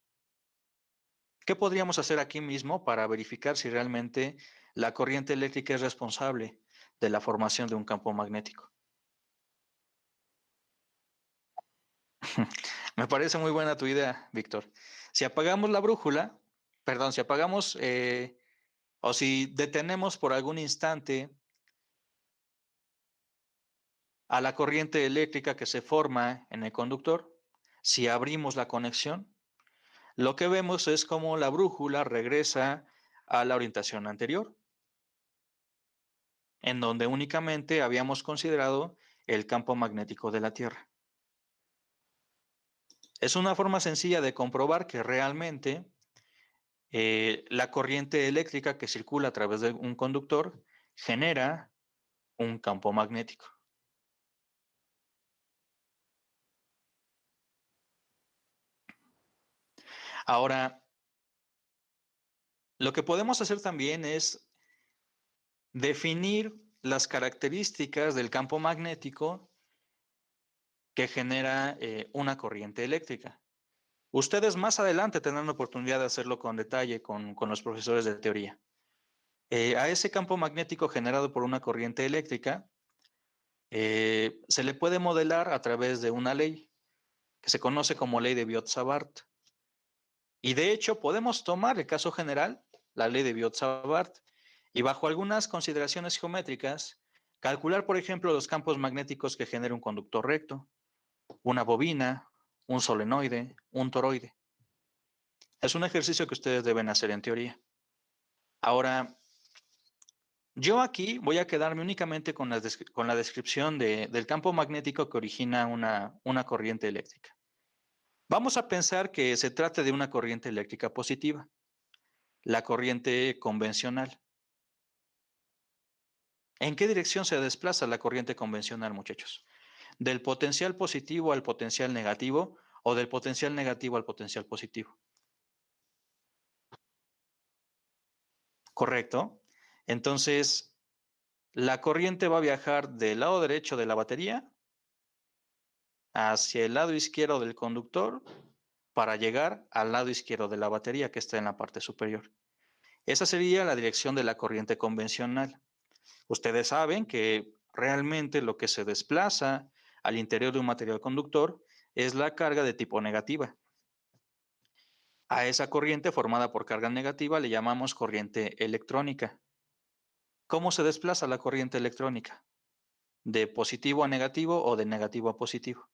¿Qué podríamos hacer aquí mismo para verificar si realmente la corriente eléctrica es responsable de la formación de un campo magnético? Me parece muy buena tu idea, Víctor. Si apagamos la brújula, perdón, si apagamos o si detenemos por algún instante a la corriente eléctrica que se forma en el conductor, si abrimos la conexión, lo que vemos es cómo la brújula regresa a la orientación anterior, en donde únicamente habíamos considerado el campo magnético de la Tierra. Es una forma sencilla de comprobar que realmente la corriente eléctrica que circula a través de un conductor genera un campo magnético. Ahora, lo que podemos hacer también es definir las características del campo magnético que genera una corriente eléctrica. Ustedes más adelante tendrán la oportunidad de hacerlo con detalle con los profesores de teoría. A ese campo magnético generado por una corriente eléctrica se le puede modelar a través de una ley que se conoce como ley de Biot-Savart. Y de hecho podemos tomar el caso general, la ley de Biot-Savart, y bajo algunas consideraciones geométricas, calcular, por ejemplo, los campos magnéticos que genera un conductor recto, una bobina, un solenoide, un toroide. Es un ejercicio que ustedes deben hacer en teoría. Ahora, yo aquí voy a quedarme únicamente con la descripción del campo magnético que origina una corriente eléctrica. Vamos a pensar que se trata de una corriente eléctrica positiva, la corriente convencional. ¿En qué dirección se desplaza la corriente convencional, muchachos? ¿Del potencial positivo al potencial negativo o del potencial negativo al potencial positivo? ¿Correcto? Entonces, la corriente va a viajar del lado derecho de la batería hacia el lado izquierdo del conductor para llegar al lado izquierdo de la batería que está en la parte superior. Esa sería la dirección de la corriente convencional. Ustedes saben que realmente lo que se desplaza al interior de un material conductor es la carga de tipo negativa. A esa corriente formada por carga negativa le llamamos corriente electrónica. ¿Cómo se desplaza la corriente electrónica? ¿De positivo a negativo o de negativo a positivo?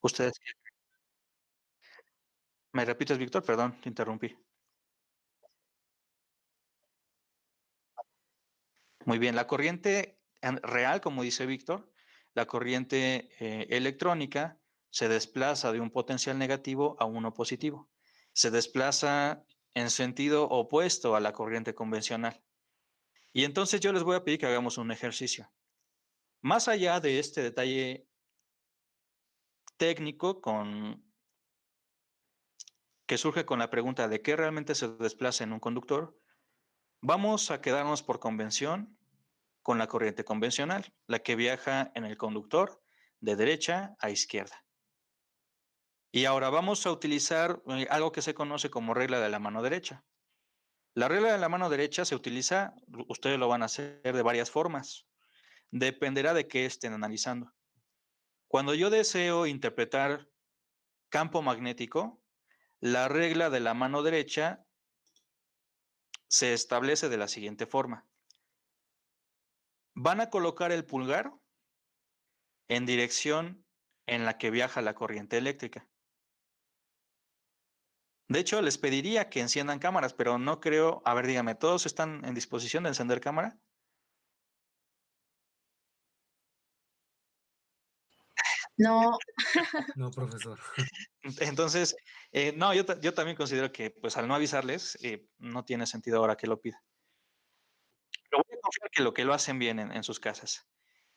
Ustedes, ¿me repites, Víctor? Perdón, te interrumpí. Muy bien, la corriente real, como dice Víctor, la corriente electrónica se desplaza de un potencial negativo a uno positivo. Se desplaza en sentido opuesto a la corriente convencional. Y entonces yo les voy a pedir que hagamos un ejercicio. Más allá de este detalle técnico que surge con la pregunta de qué realmente se desplaza en un conductor, vamos a quedarnos por convención con la corriente convencional, la que viaja en el conductor de derecha a izquierda. Y ahora vamos a utilizar algo que se conoce como regla de la mano derecha. La regla de la mano derecha se utiliza, ustedes lo van a hacer de varias formas, dependerá de qué estén analizando. Cuando yo deseo interpretar campo magnético, la regla de la mano derecha se establece de la siguiente forma. Van a colocar el pulgar en dirección en la que viaja la corriente eléctrica. De hecho, les pediría que enciendan cámaras, pero no creo. A ver, dígame, ¿todos están en disposición de encender cámara? No, No, profesor. Entonces, no, yo también considero que, pues, al no avisarles, no tiene sentido ahora que lo pida. Pero voy a confiar que lo hacen bien en sus casas.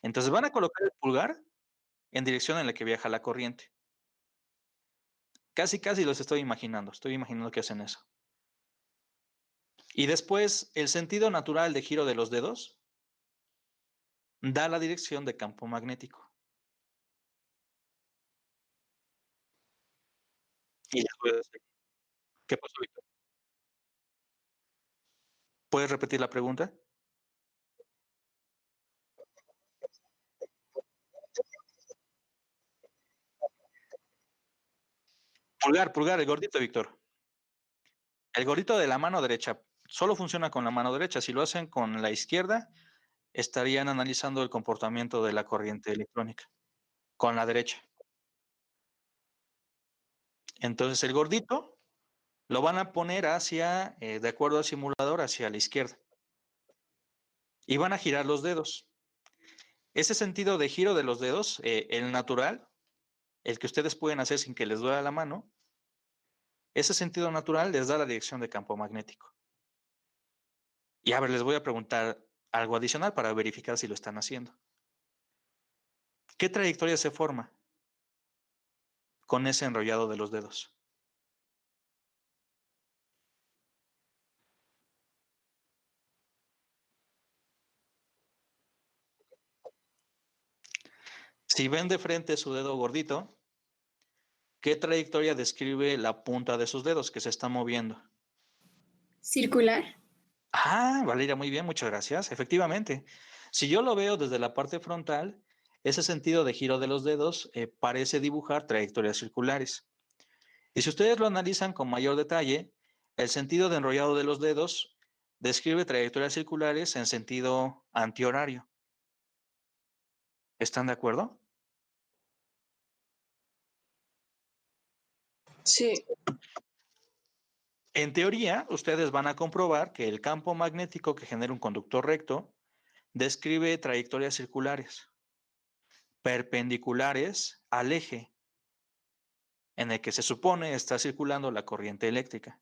Entonces, van a colocar el pulgar en dirección en la que viaja la corriente. Casi, casi los estoy imaginando que hacen eso. Y después, el sentido natural de giro de los dedos da la dirección de campo magnético. Y les voy a decir, ¿qué pasó, Víctor? ¿Puedes repetir la pregunta? Pulgar, pulgar, el gordito, Víctor. El gordito de la mano derecha solo funciona con la mano derecha. Si lo hacen con la izquierda, estarían analizando el comportamiento de la corriente electrónica. Con la derecha. Entonces, el gordito lo van a poner hacia, de acuerdo al simulador, hacia la izquierda. Y van a girar los dedos. Ese sentido de giro de los dedos, el natural, el que ustedes pueden hacer sin que les duela la mano, ese sentido natural les da la dirección de campo magnético. Y a ver, les voy a preguntar algo adicional para verificar si lo están haciendo. ¿Qué trayectoria se forma con ese enrollado de los dedos? Si ven de frente su dedo gordito, ¿qué trayectoria describe la punta de sus dedos que se está moviendo? Circular. Ah, Valeria, muy bien, muchas gracias. Efectivamente, si yo lo veo desde la parte frontal, ese sentido de giro de los dedos parece dibujar trayectorias circulares. Y si ustedes lo analizan con mayor detalle, el sentido de enrollado de los dedos describe trayectorias circulares en sentido antihorario. ¿Están de acuerdo? sí. En teoría, ustedes van a comprobar que el campo magnético que genera un conductor recto describe trayectorias circulares, perpendiculares al eje en el que se supone está circulando la corriente eléctrica.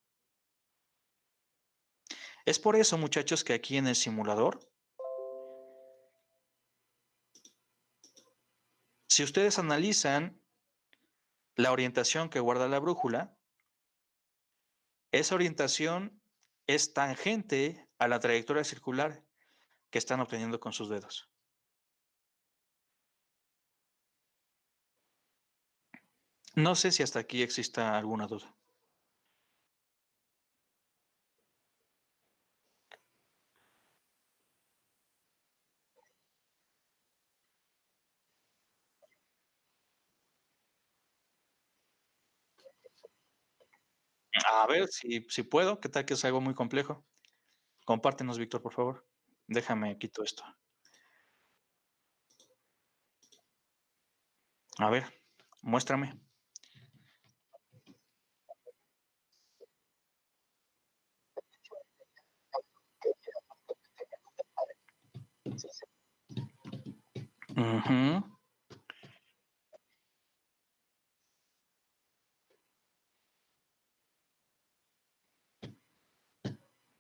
Es por eso, muchachos, que aquí en el simulador, si ustedes analizan la orientación que guarda la brújula, esa orientación es tangente a la trayectoria circular que están obteniendo con sus dedos. No sé si hasta aquí exista alguna duda. A ver si puedo. ¿Qué tal que es algo muy complejo? Compártenos, Víctor, por favor. Déjame quito esto. A ver, muéstrame. Ujú.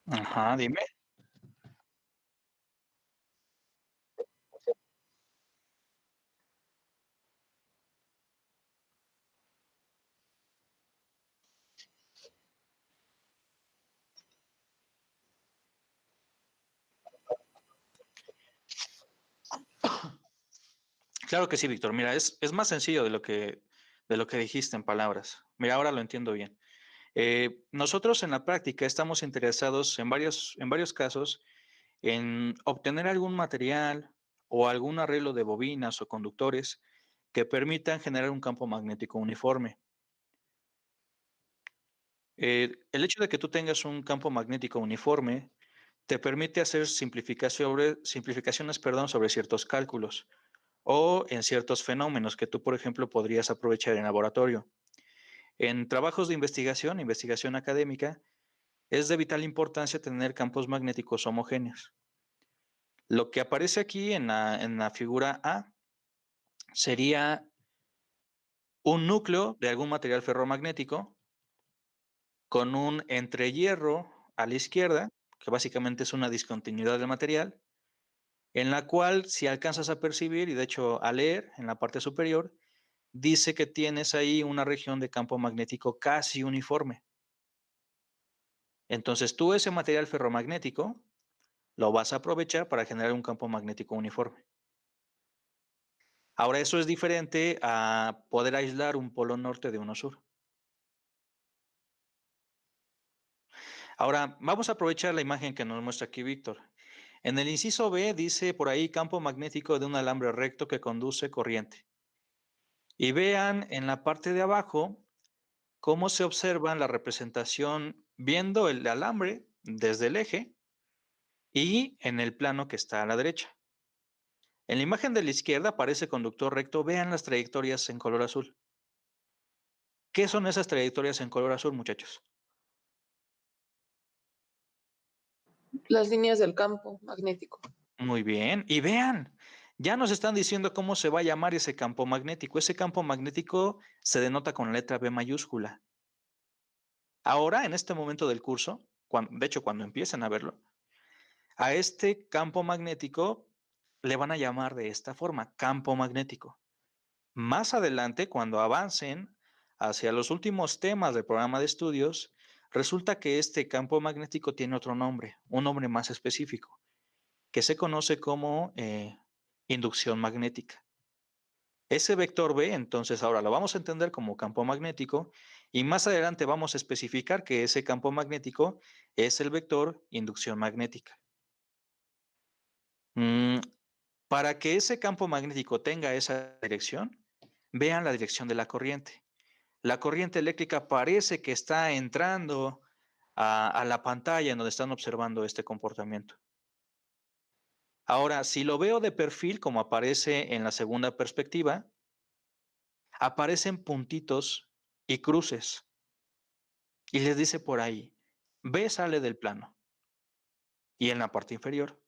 Ajá, dime. Claro que sí, Víctor. Mira, es más sencillo de lo que dijiste en palabras. Mira, ahora lo entiendo bien. Nosotros en la práctica estamos interesados en varios casos en obtener algún material o algún arreglo de bobinas o conductores que permitan generar un campo magnético uniforme. El hecho de que tú tengas un campo magnético uniforme te permite hacer simplificaciones, perdón, sobre ciertos cálculos o en ciertos fenómenos que tú, por ejemplo, podrías aprovechar en laboratorio. En trabajos de investigación académica, es de vital importancia tener campos magnéticos homogéneos. Lo que aparece aquí en la figura A sería un núcleo de algún material ferromagnético con un entrehierro a la izquierda, que básicamente es una discontinuidad del material, en la cual si alcanzas a percibir y de hecho a leer en la parte superior, dice que tienes ahí una región de campo magnético casi uniforme. Entonces tú ese material ferromagnético lo vas a aprovechar para generar un campo magnético uniforme. Ahora eso es diferente a poder aislar un polo norte de uno sur. Ahora vamos a aprovechar la imagen que nos muestra aquí Víctor. En el inciso B dice por ahí campo magnético de un alambre recto que conduce corriente. Y vean en la parte de abajo cómo se observa la representación viendo el alambre desde el eje y en el plano que está a la derecha. En la imagen de la izquierda aparece conductor recto. Vean las trayectorias en color azul. ¿Qué son esas trayectorias en color azul, muchachos? Las líneas del campo magnético. Muy bien. Y vean, ya nos están diciendo cómo se va a llamar ese campo magnético. Ese campo magnético se denota con la letra B mayúscula. Ahora, en este momento del curso, de hecho, cuando empiecen a verlo, a este campo magnético le van a llamar de esta forma, campo magnético. Más adelante, cuando avancen hacia los últimos temas del programa de estudios, resulta que este campo magnético tiene otro nombre, un nombre más específico, que se conoce como inducción magnética. Ese vector B, entonces ahora lo vamos a entender como campo magnético y más adelante vamos a especificar que ese campo magnético es el vector inducción magnética. Para que ese campo magnético tenga esa dirección, vean la dirección de la corriente. La corriente eléctrica parece que está entrando a la pantalla en donde están observando este comportamiento. Ahora, si lo veo de perfil, como aparece en la segunda perspectiva, aparecen puntitos y cruces. Y les dice por ahí, B sale del plano. Y en la parte inferior,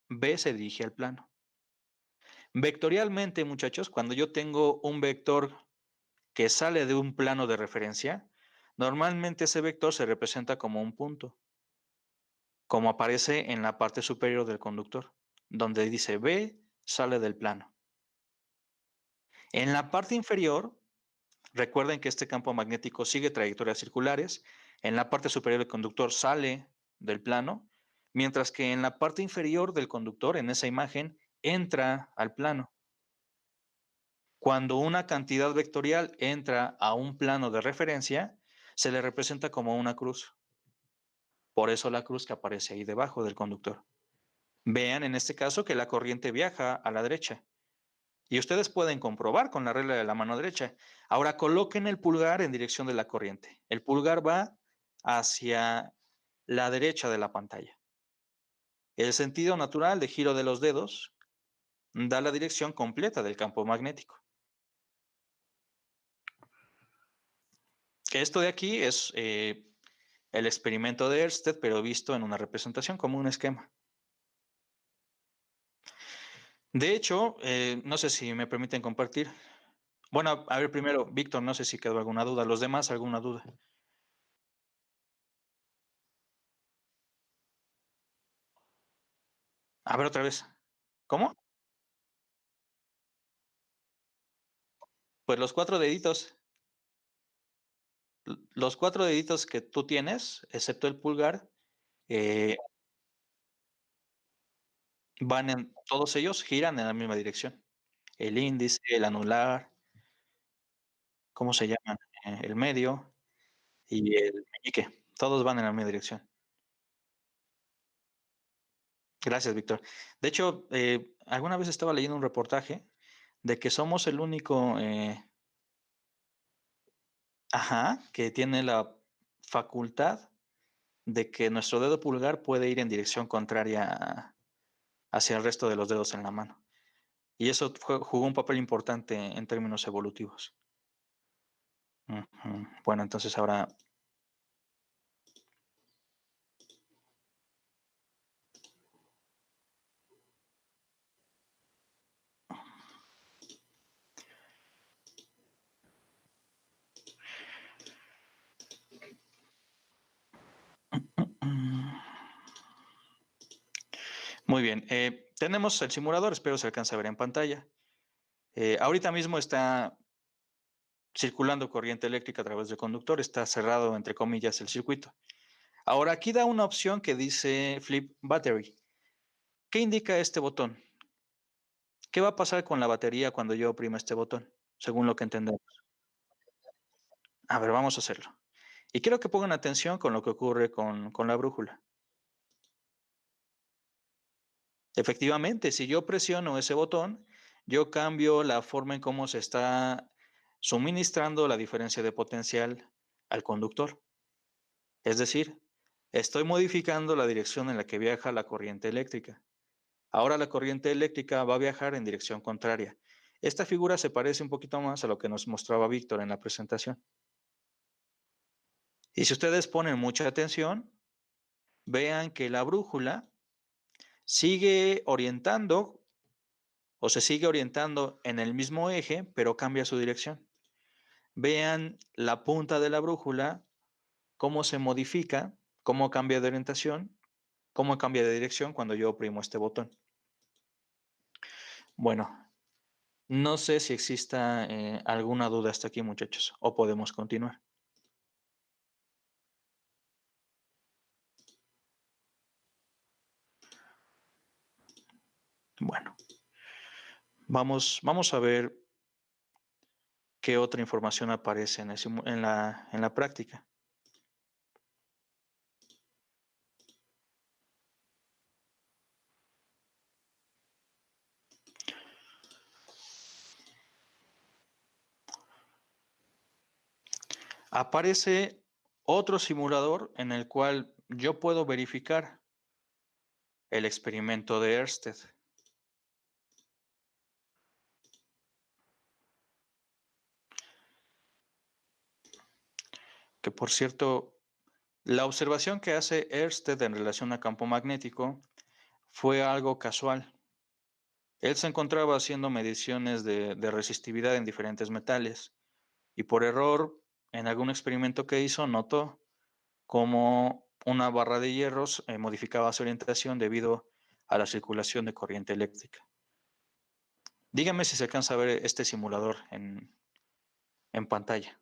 B se dirige al plano. Vectorialmente, muchachos, cuando yo tengo un vector que sale de un plano de referencia, normalmente ese vector se representa como un punto, como aparece en la parte superior del conductor, donde dice B sale del plano. En la parte inferior, recuerden que este campo magnético sigue trayectorias circulares. En la parte superior del conductor sale del plano, mientras que en la parte inferior del conductor, en esa imagen, entra al plano. Cuando una cantidad vectorial entra a un plano de referencia, se le representa como una cruz. Por eso la cruz que aparece ahí debajo del conductor. Vean en este caso que la corriente viaja a la derecha. Y ustedes pueden comprobar con la regla de la mano derecha. Ahora coloquen el pulgar en dirección de la corriente. El pulgar va hacia la derecha de la pantalla. El sentido natural de giro de los dedos da la dirección completa del campo magnético. Esto de aquí es el experimento de Ørsted, pero visto en una representación como un esquema. De hecho, no sé si me permiten compartir. Bueno, a ver, primero, Víctor, no sé si quedó alguna duda. Los demás, ¿alguna duda? A ver, otra vez. ¿Cómo? Pues los cuatro deditos que tú tienes, excepto el pulgar, eh, todos ellos giran en la misma dirección. El índice, el anular, ¿cómo se llaman? El medio y el meñique. Todos van en la misma dirección. Gracias, Víctor. De hecho, alguna vez estaba leyendo un reportaje de que somos el único, que tiene la facultad de que nuestro dedo pulgar puede ir en dirección contraria hacia el resto de los dedos en la mano. Y eso jugó un papel importante en términos evolutivos. Ujú. Bueno, entonces ahora... Muy bien, tenemos el simulador, espero se alcance a ver en pantalla. Ahorita mismo está circulando corriente eléctrica a través del conductor, está cerrado, entre comillas, el circuito. Ahora aquí da una opción que dice Flip Battery. ¿Qué indica este botón? ¿Qué va a pasar con la batería cuando yo oprima este botón? Según lo que entendemos. A ver, vamos a hacerlo. Y quiero que pongan atención con lo que ocurre con la brújula. Efectivamente, si yo presiono ese botón, yo cambio la forma en cómo se está suministrando la diferencia de potencial al conductor. Es decir, estoy modificando la dirección en la que viaja la corriente eléctrica. Ahora la corriente eléctrica va a viajar en dirección contraria. Esta figura se parece un poquito más a lo que nos mostraba Víctor en la presentación. Y si ustedes ponen mucha atención, vean que la brújula sigue orientando o se sigue orientando en el mismo eje, pero cambia su dirección. Vean la punta de la brújula, cómo se modifica, cómo cambia de orientación, cómo cambia de dirección cuando yo oprimo este botón. Bueno, no sé si exista alguna duda hasta aquí, muchachos, o podemos continuar. Bueno, vamos a ver qué otra información aparece en la práctica. Aparece otro simulador en el cual yo puedo verificar el experimento de Ørsted. Que por cierto, la observación que hace Ørsted en relación a campo magnético fue algo casual. Él se encontraba haciendo mediciones de resistividad en diferentes metales y por error, en algún experimento que hizo, notó cómo una barra de hierros modificaba su orientación debido a la circulación de corriente eléctrica. Dígame si se alcanza a ver este simulador en pantalla.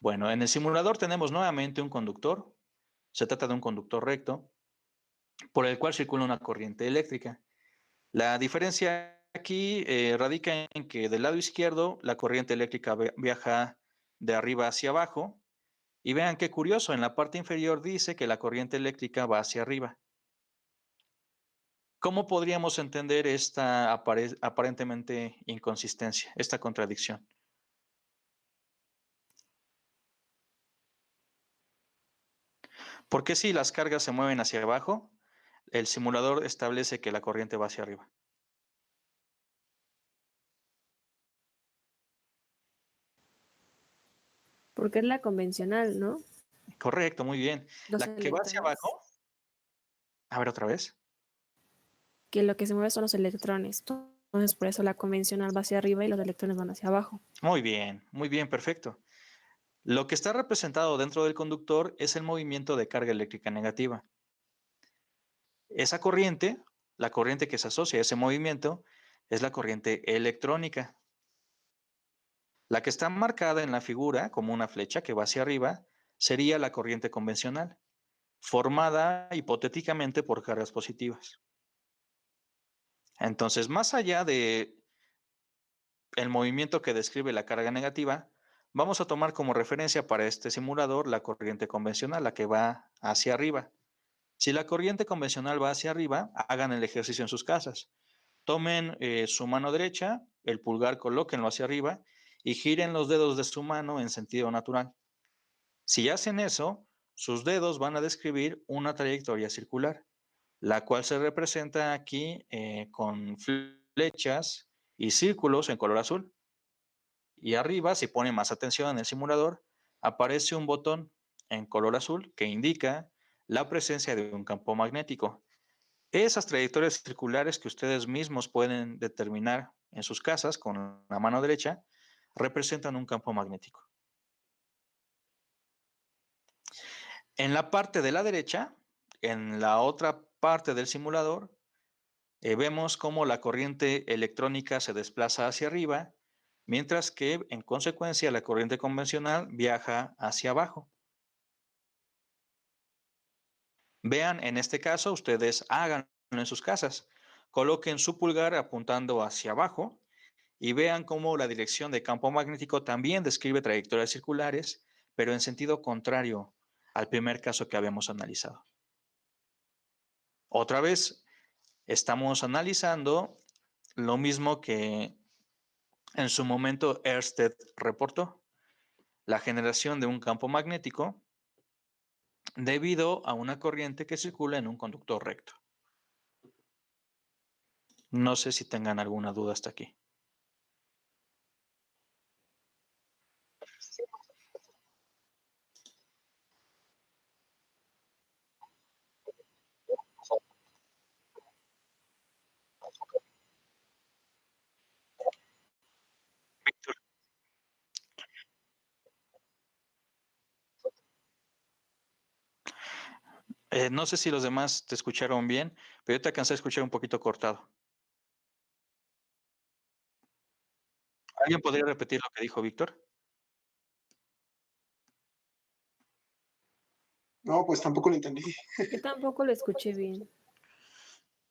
Bueno, en el simulador tenemos nuevamente un conductor. Se trata de un conductor recto por el cual circula una corriente eléctrica. La diferencia aquí radica en que del lado izquierdo la corriente eléctrica viaja de arriba hacia abajo y vean qué curioso, en la parte inferior dice que la corriente eléctrica va hacia arriba. ¿Cómo podríamos entender esta aparentemente inconsistencia, esta contradicción? ¿Por qué si las cargas se mueven hacia abajo, el simulador establece que la corriente va hacia arriba? Porque es la convencional, ¿no? Correcto, muy bien. Los La que va hacia electrones. abajo, a ver otra vez. Que lo que se mueve son los electrones. Entonces, por eso la convencional va hacia arriba y los electrones van hacia abajo. Muy bien, perfecto. Lo que está representado dentro del conductor es el movimiento de carga eléctrica negativa. Esa corriente, la corriente que se asocia a ese movimiento, es la corriente electrónica. La que está marcada en la figura como una flecha que va hacia arriba sería la corriente convencional, formada hipotéticamente por cargas positivas. Entonces, más allá de el movimiento que describe la carga negativa, vamos a tomar como referencia para este simulador la corriente convencional, la que va hacia arriba. Si la corriente convencional va hacia arriba, hagan el ejercicio en sus casas. Tomen su mano derecha, el pulgar colóquenlo hacia arriba y giren los dedos de su mano en sentido natural. Si hacen eso, sus dedos van a describir una trayectoria circular, la cual se representa aquí con flechas y círculos en color azul. Y arriba, si pone más atención en el simulador, aparece un botón en color azul que indica la presencia de un campo magnético. Esas trayectorias circulares que ustedes mismos pueden determinar en sus casas con la mano derecha representan un campo magnético. En la parte de la derecha, en la otra parte del simulador, vemos cómo la corriente electrónica se desplaza hacia arriba, mientras que en consecuencia la corriente convencional viaja hacia abajo. Vean, en este caso, ustedes háganlo en sus casas. Coloquen su pulgar apuntando hacia abajo y vean cómo la dirección de campo magnético también describe trayectorias circulares, pero en sentido contrario al primer caso que habíamos analizado. Otra vez, estamos analizando lo mismo que en su momento Ørsted reportó, la generación de un campo magnético debido a una corriente que circula en un conductor recto. No sé si tengan alguna duda hasta aquí. Víctor. No sé si los demás te escucharon bien, pero yo te alcancé a escuchar un poquito cortado. ¿Alguien podría repetir lo que dijo Víctor? No, pues tampoco lo entendí. Yo tampoco lo escuché bien.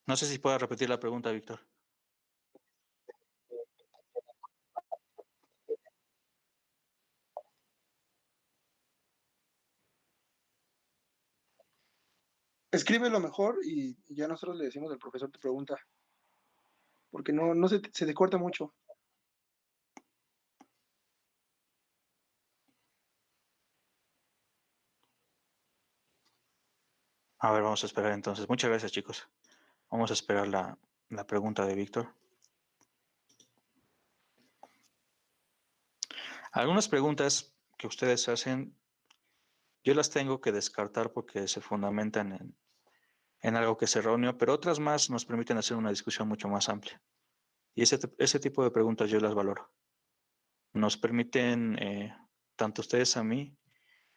No sé si pueda repetir la pregunta, Víctor. Escríbelo mejor y ya nosotros le decimos al profesor te pregunta, porque no se te corta mucho. A ver, vamos a esperar entonces. Muchas gracias, chicos. Vamos a esperar la pregunta de Víctor. Algunas preguntas que ustedes hacen, yo las tengo que descartar porque se fundamentan en algo que es erróneo, pero otras más nos permiten hacer una discusión mucho más amplia. Y ese tipo de preguntas yo las valoro. Nos permiten, tanto ustedes a mí,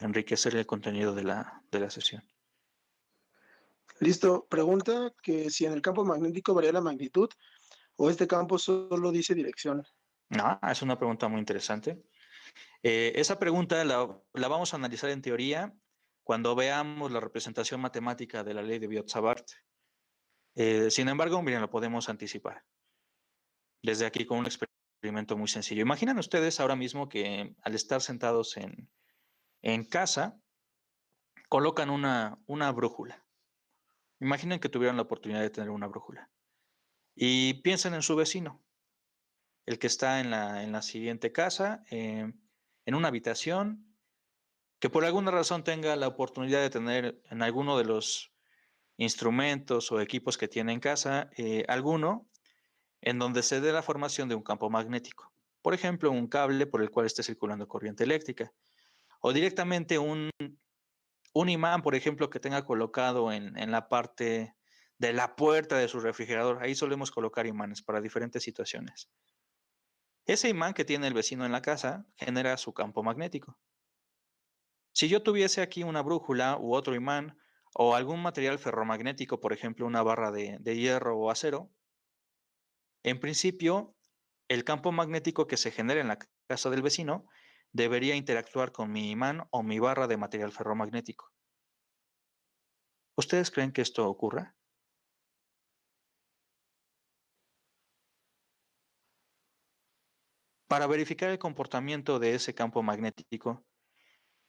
enriquecer el contenido de la sesión. Listo. Pregunta que si en el campo magnético varía la magnitud o este campo solo dice dirección. No, es una pregunta muy interesante. Esa pregunta la vamos a analizar en teoría cuando veamos la representación matemática de la ley de Biot-Savart. Sin embargo, miren, lo podemos anticipar desde aquí con un experimento muy sencillo. Imaginen ustedes ahora mismo que al estar sentados en casa, colocan una brújula. Imaginen que tuvieran la oportunidad de tener una brújula. Y piensen en su vecino, el que está en la siguiente casa, en una habitación, que por alguna razón tenga la oportunidad de tener en alguno de los instrumentos o equipos que tiene en casa, alguno en donde se dé la formación de un campo magnético. Por ejemplo, un cable por el cual esté circulando corriente eléctrica. O directamente un imán, por ejemplo, que tenga colocado en la parte de la puerta de su refrigerador. Ahí solemos colocar imanes para diferentes situaciones. Ese imán que tiene el vecino en la casa genera su campo magnético. Si yo tuviese aquí una brújula u otro imán o algún material ferromagnético, por ejemplo, una barra de hierro o acero, en principio, el campo magnético que se genera en la casa del vecino debería interactuar con mi imán o mi barra de material ferromagnético. ¿Ustedes creen que esto ocurra? Para verificar el comportamiento de ese campo magnético,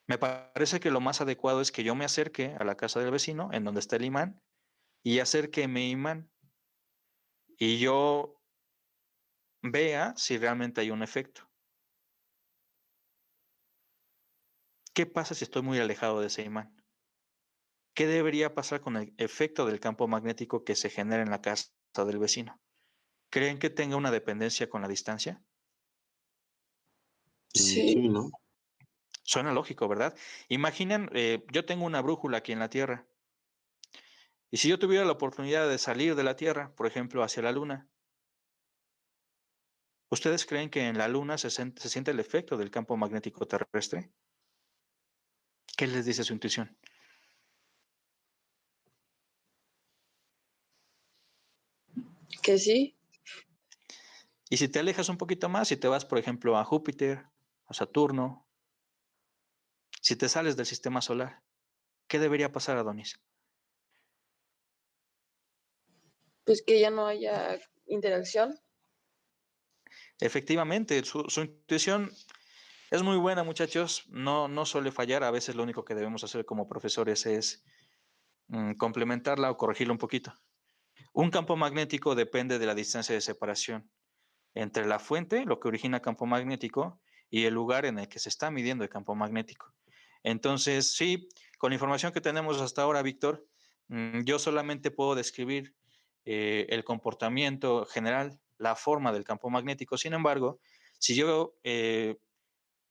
me parece que lo más adecuado es que yo me acerque a la casa del vecino, en donde está el imán, y acerque mi imán y yo vea si realmente hay un efecto. ¿Qué pasa si estoy muy alejado de ese imán? ¿Qué debería pasar con el efecto del campo magnético que se genera en la casa del vecino? ¿Creen que tenga una dependencia con la distancia? Sí. Sí, ¿no? Suena lógico, ¿verdad? Imaginen, yo tengo una brújula aquí en la Tierra. Y si yo tuviera la oportunidad de salir de la Tierra, por ejemplo, hacia la Luna, ¿ustedes creen que en la Luna se siente el efecto del campo magnético terrestre? ¿Qué les dice su intuición? Que sí. Y si te alejas un poquito más, si te vas, por ejemplo, a Júpiter, a Saturno, si te sales del sistema solar, ¿qué debería pasar, Adonis? Pues que ya no haya interacción. Efectivamente, su intuición es muy buena, muchachos. No suele fallar. A veces lo único que debemos hacer como profesores es complementarla o corregirla un poquito. Un campo magnético depende de la distancia de separación entre la fuente, lo que origina campo magnético, y el lugar en el que se está midiendo el campo magnético. Entonces, sí, con la información que tenemos hasta ahora, Víctor, yo solamente puedo describir el comportamiento general, la forma del campo magnético. Sin embargo, si yo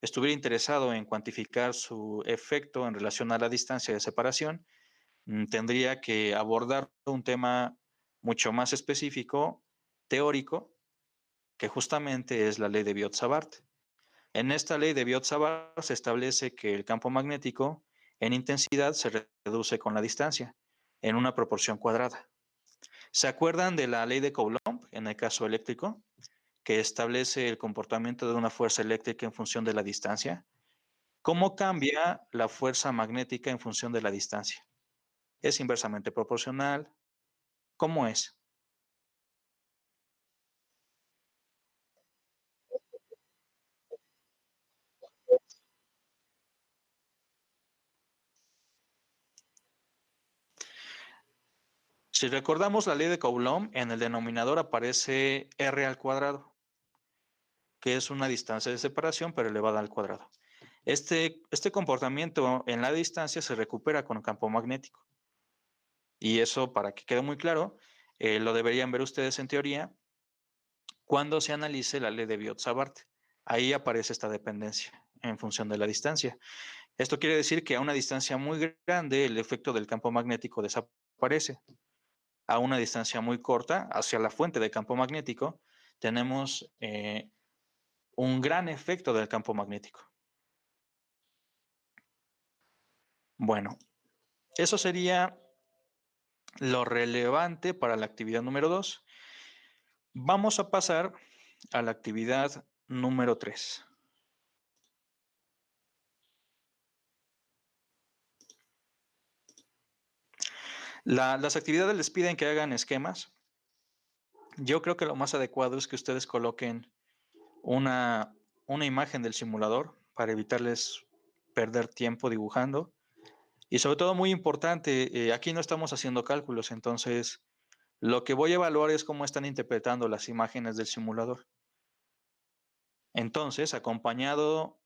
estuviera interesado en cuantificar su efecto en relación a la distancia de separación, tendría que abordar un tema mucho más específico, teórico, que justamente es la ley de Biot-Savart. En esta ley de Biot-Savart se establece que el campo magnético en intensidad se reduce con la distancia en una proporción cuadrada. ¿Se acuerdan de la ley de Coulomb en el caso eléctrico, que establece el comportamiento de una fuerza eléctrica en función de la distancia? ¿Cómo cambia la fuerza magnética en función de la distancia? ¿Es inversamente proporcional? ¿Cómo es? Si recordamos la ley de Coulomb, en el denominador aparece r al cuadrado, que es una distancia de separación, pero elevada al cuadrado. Este comportamiento en la distancia se recupera con campo magnético. Y eso, para que quede muy claro, lo deberían ver ustedes en teoría cuando se analice la ley de Biot-Savart. Ahí aparece esta dependencia en función de la distancia. Esto quiere decir que a una distancia muy grande el efecto del campo magnético desaparece. A una distancia muy corta, hacia la fuente de campo magnético, tenemos un gran efecto del campo magnético. Bueno, eso sería lo relevante para la actividad número 2. Vamos a pasar a la actividad número 3. Las actividades les piden que hagan esquemas. Yo creo que lo más adecuado es que ustedes coloquen una imagen del simulador para evitarles perder tiempo dibujando. Y sobre todo, muy importante, aquí no estamos haciendo cálculos, entonces lo que voy a evaluar es cómo están interpretando las imágenes del simulador. Entonces, acompañando,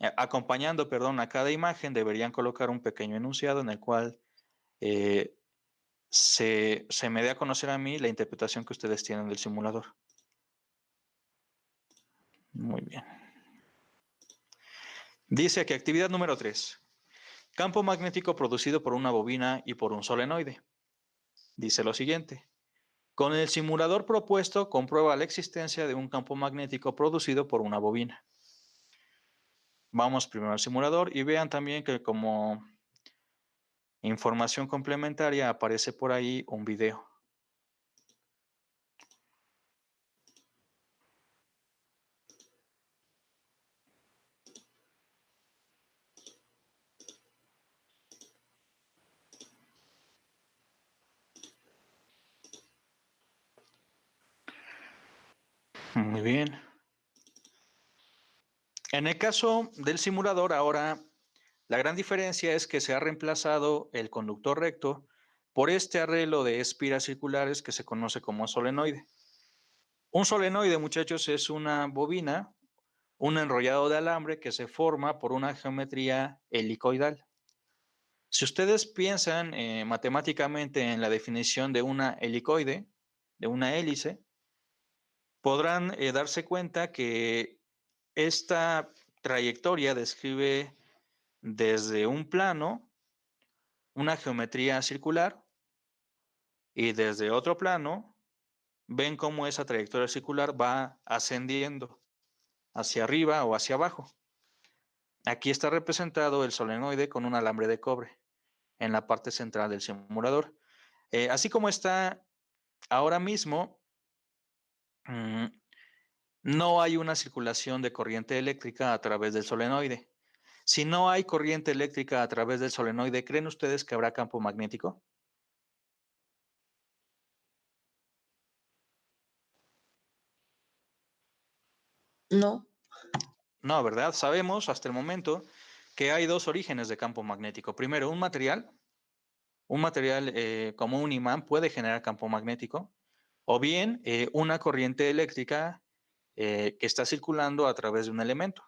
a cada imagen deberían colocar un pequeño enunciado en el cual se me dé a conocer a mí la interpretación que ustedes tienen del simulador. Muy bien. Dice que actividad número 3. Campo magnético producido por una bobina y por un solenoide. Dice lo siguiente. Con el simulador propuesto, comprueba la existencia de un campo magnético producido por una bobina. Vamos primero al simulador y vean también que como información complementaria aparece por ahí un video. Muy bien. En el caso del simulador, ahora la gran diferencia es que se ha reemplazado el conductor recto por este arreglo de espiras circulares que se conoce como solenoide. Un solenoide, muchachos, es una bobina, un enrollado de alambre que se forma por una geometría helicoidal. Si ustedes piensan matemáticamente en la definición de una helicoide, de una hélice, podrán darse cuenta que esta trayectoria describe desde un plano una geometría circular y desde otro plano ven cómo esa trayectoria circular va ascendiendo hacia arriba o hacia abajo. Aquí está representado el solenoide con un alambre de cobre en la parte central del simulador. Así como está ahora mismo, no hay una circulación de corriente eléctrica a través del solenoide. Si no hay corriente eléctrica a través del solenoide, ¿creen ustedes que habrá campo magnético? No. No, ¿verdad? Sabemos hasta el momento que hay dos orígenes de campo magnético. Primero, un material como un imán puede generar campo magnético, o bien una corriente eléctrica que está circulando a través de un elemento.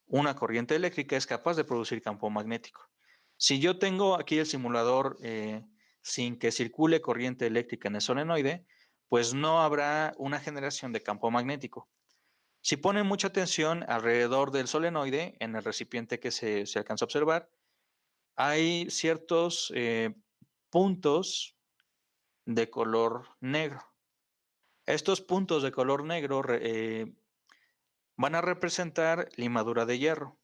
Una corriente eléctrica es capaz de producir campo magnético. Si yo tengo aquí el simulador sin que circule corriente eléctrica en el solenoide, pues no habrá una generación de campo magnético. Si ponen mucha atención alrededor del solenoide, en el recipiente que se alcanza a observar, hay ciertos puntos de color negro. Estos puntos de color negro van a representar limadura de hierro.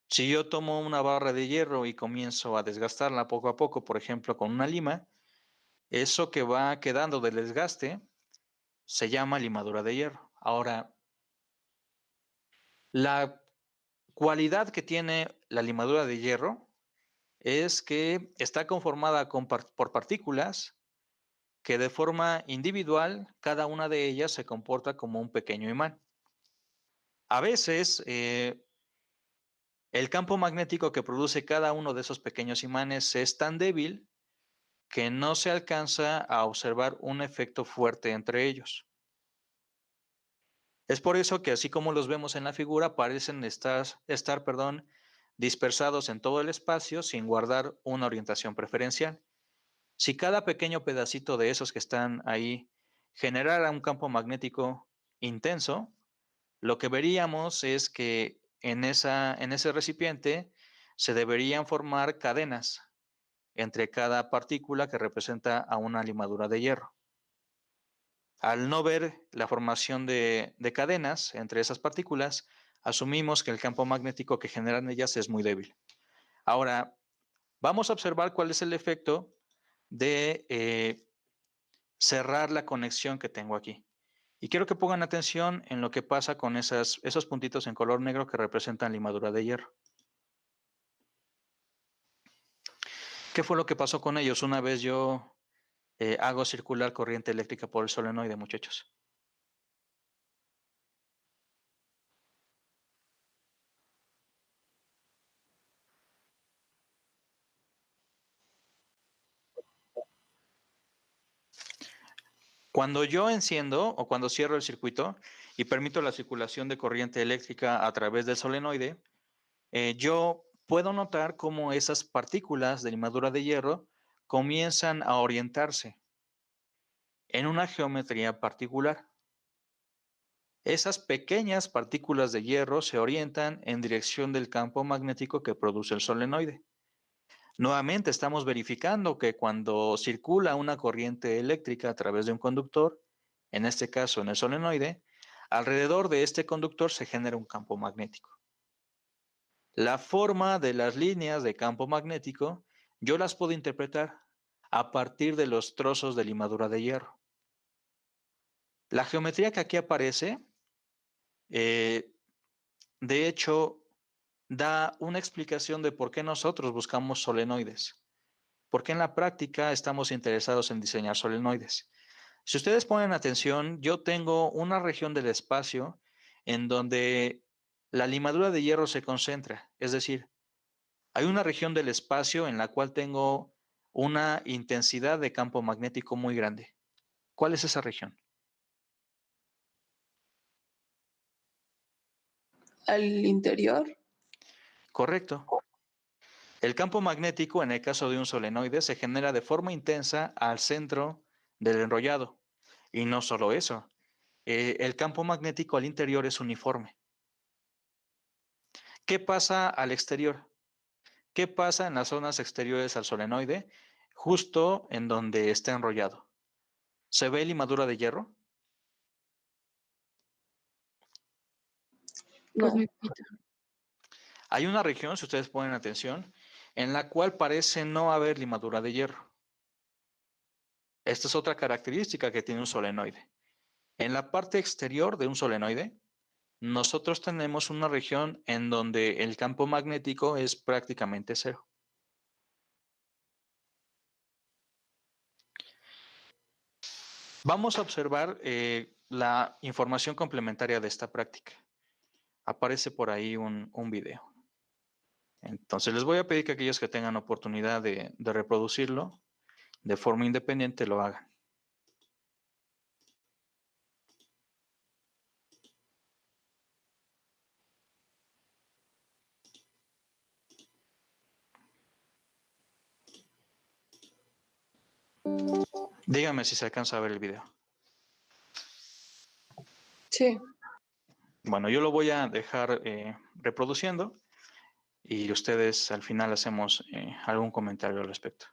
Si yo tomo una barra de hierro y comienzo a desgastarla poco a poco, por ejemplo, con una lima, eso que va quedando del desgaste se llama limadura de hierro. Ahora, la cualidad que tiene la limadura de hierro es que está conformada por partículas que de forma individual, cada una de ellas se comporta como un pequeño imán. A veces, el campo magnético que produce cada uno de esos pequeños imanes es tan débil que no se alcanza a observar un efecto fuerte entre ellos. Es por eso que así como los vemos en la figura, parecen estar dispersados en todo el espacio sin guardar una orientación preferencial. Si cada pequeño pedacito de esos que están ahí generara un campo magnético intenso, lo que veríamos es que en ese recipiente se deberían formar cadenas entre cada partícula que representa a una limadura de hierro. Al no ver la formación de cadenas entre esas partículas, asumimos que el campo magnético que generan ellas es muy débil. Ahora, vamos a observar cuál es el efecto de cerrar la conexión que tengo aquí. Y quiero que pongan atención en lo que pasa con esos puntitos en color negro que representan limadura de hierro. ¿Qué fue lo que pasó con ellos una vez yo hago circular corriente eléctrica por el solenoide, muchachos? Cuando yo enciendo o cuando cierro el circuito y permito la circulación de corriente eléctrica a través del solenoide, yo puedo notar cómo esas partículas de limadura de hierro comienzan a orientarse en una geometría particular. Esas pequeñas partículas de hierro se orientan en dirección del campo magnético que produce el solenoide. Nuevamente estamos verificando que cuando circula una corriente eléctrica a través de un conductor, en este caso en el solenoide, alrededor de este conductor se genera un campo magnético. La forma de las líneas de campo magnético yo las puedo interpretar a partir de los trozos de limadura de hierro. La geometría que aquí aparece, de hecho, da una explicación de por qué nosotros buscamos solenoides. Porque en la práctica estamos interesados en diseñar solenoides. Si ustedes ponen atención, yo tengo una región del espacio en donde la limadura de hierro se concentra. Es decir, hay una región del espacio en la cual tengo una intensidad de campo magnético muy grande. ¿Cuál es esa región? Al interior. Correcto. El campo magnético, en el caso de un solenoide, se genera de forma intensa al centro del enrollado. Y no solo eso, el campo magnético al interior es uniforme. ¿Qué pasa al exterior? ¿Qué pasa en las zonas exteriores al solenoide? Justo en donde está enrollado. ¿Se ve limadura de hierro? No, Pues muy poquito. Hay una región, si ustedes ponen atención, en la cual parece no haber limadura de hierro. Esta es otra característica que tiene un solenoide. En la parte exterior de un solenoide, nosotros tenemos una región en donde el campo magnético es prácticamente cero. Vamos a observar la información complementaria de esta práctica. Aparece por ahí un video. Entonces les voy a pedir que aquellos que tengan oportunidad de reproducirlo de forma independiente lo hagan. Díganme si se alcanza a ver el video. sí. Bueno, yo lo voy a dejar reproduciendo y ustedes al final hacemos algún comentario al respecto.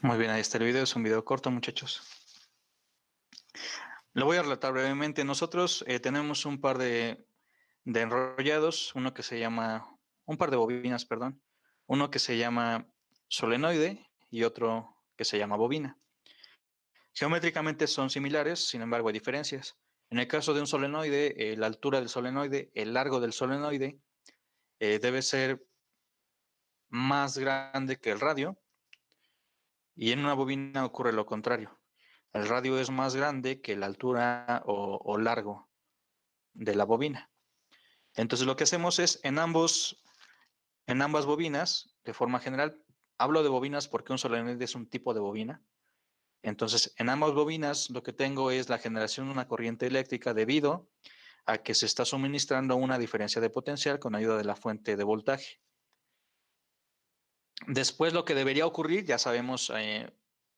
Muy bien, ahí está el video, es un video corto, muchachos. Lo voy a relatar brevemente. Nosotros tenemos un par de enrollados, un par de bobinas, perdón, uno que se llama solenoide y otro que se llama bobina. Geométricamente son similares, sin embargo hay diferencias. En el caso de un solenoide, la altura del solenoide, el largo del solenoide, debe ser más grande que el radio, y en una bobina ocurre lo contrario. el radio es más grande que la altura o largo de la bobina. Entonces lo que hacemos es en ambas bobinas, de forma general, hablo de bobinas porque un solenoide es un tipo de bobina. Entonces, en ambas bobinas lo que tengo es la generación de una corriente eléctrica debido a que se está suministrando una diferencia de potencial con ayuda de la fuente de voltaje. Después lo que debería ocurrir, ya sabemos,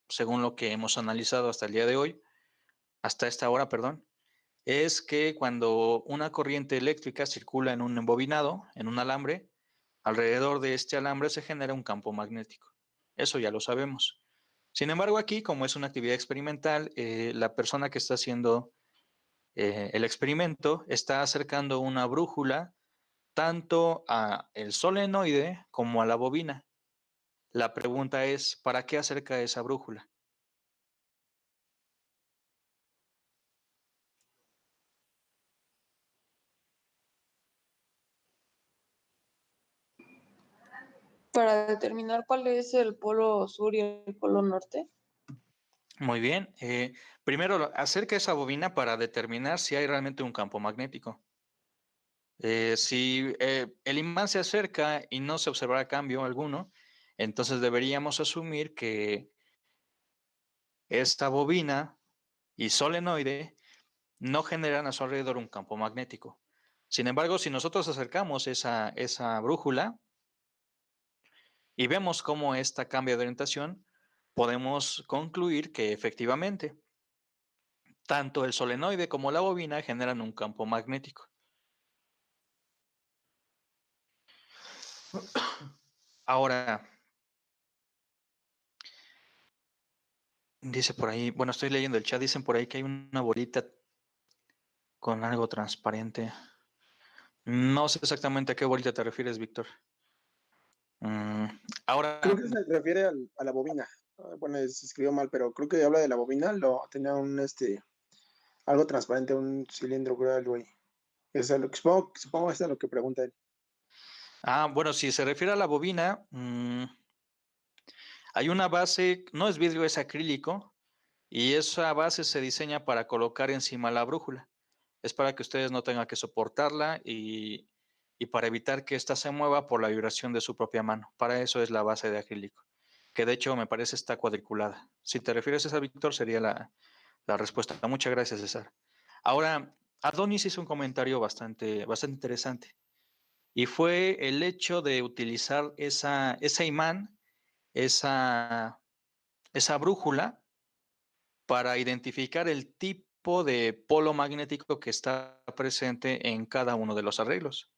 según lo que hemos analizado hasta el día de hoy, hasta esta hora, perdón, es que cuando una corriente eléctrica circula en un embobinado, en un alambre, alrededor de este alambre se genera un campo magnético. Eso ya lo sabemos. Sin embargo, aquí, como es una actividad experimental, la persona que está haciendo el experimento está acercando una brújula tanto a el solenoide como a la bobina. La pregunta es, ¿para qué acerca esa brújula? Para determinar cuál es el polo sur y el polo norte. Muy bien. Primero, acerca esa bobina para determinar si hay realmente un campo magnético. Si el imán se acerca y no se observará cambio alguno, entonces deberíamos asumir que esta bobina y solenoide no generan a su alrededor un campo magnético. Sin embargo, si nosotros acercamos esa brújula y vemos cómo esta cambia de orientación, podemos concluir que efectivamente tanto el solenoide como la bobina generan un campo magnético. Ahora, dice por ahí, bueno, estoy leyendo el chat, dicen por ahí que hay una bolita con algo transparente. No sé exactamente a qué bolita te refieres, Víctor. Ahora, Creo que se refiere a la bobina. Bueno, se escribió mal, pero creo que habla de la bobina. Tenía algo transparente, un cilindro, creo, algo ahí. Es a lo que, supongo que es a lo que pregunta él. bueno, si se refiere a la bobina, hay una base, no es vidrio, es acrílico, y esa base se diseña para colocar encima la brújula. Es para que ustedes no tengan que soportarla y para evitar que ésta se mueva por la vibración de su propia mano. Para eso es la base de acrílico, que de hecho me parece está cuadriculada. Si te refieres a esa, Víctor, sería la respuesta. Muchas gracias, César. Ahora, Adonis hizo un comentario bastante interesante, y fue el hecho de utilizar ese imán, esa brújula, para identificar el tipo de polo magnético que está presente en cada uno de los arreglos.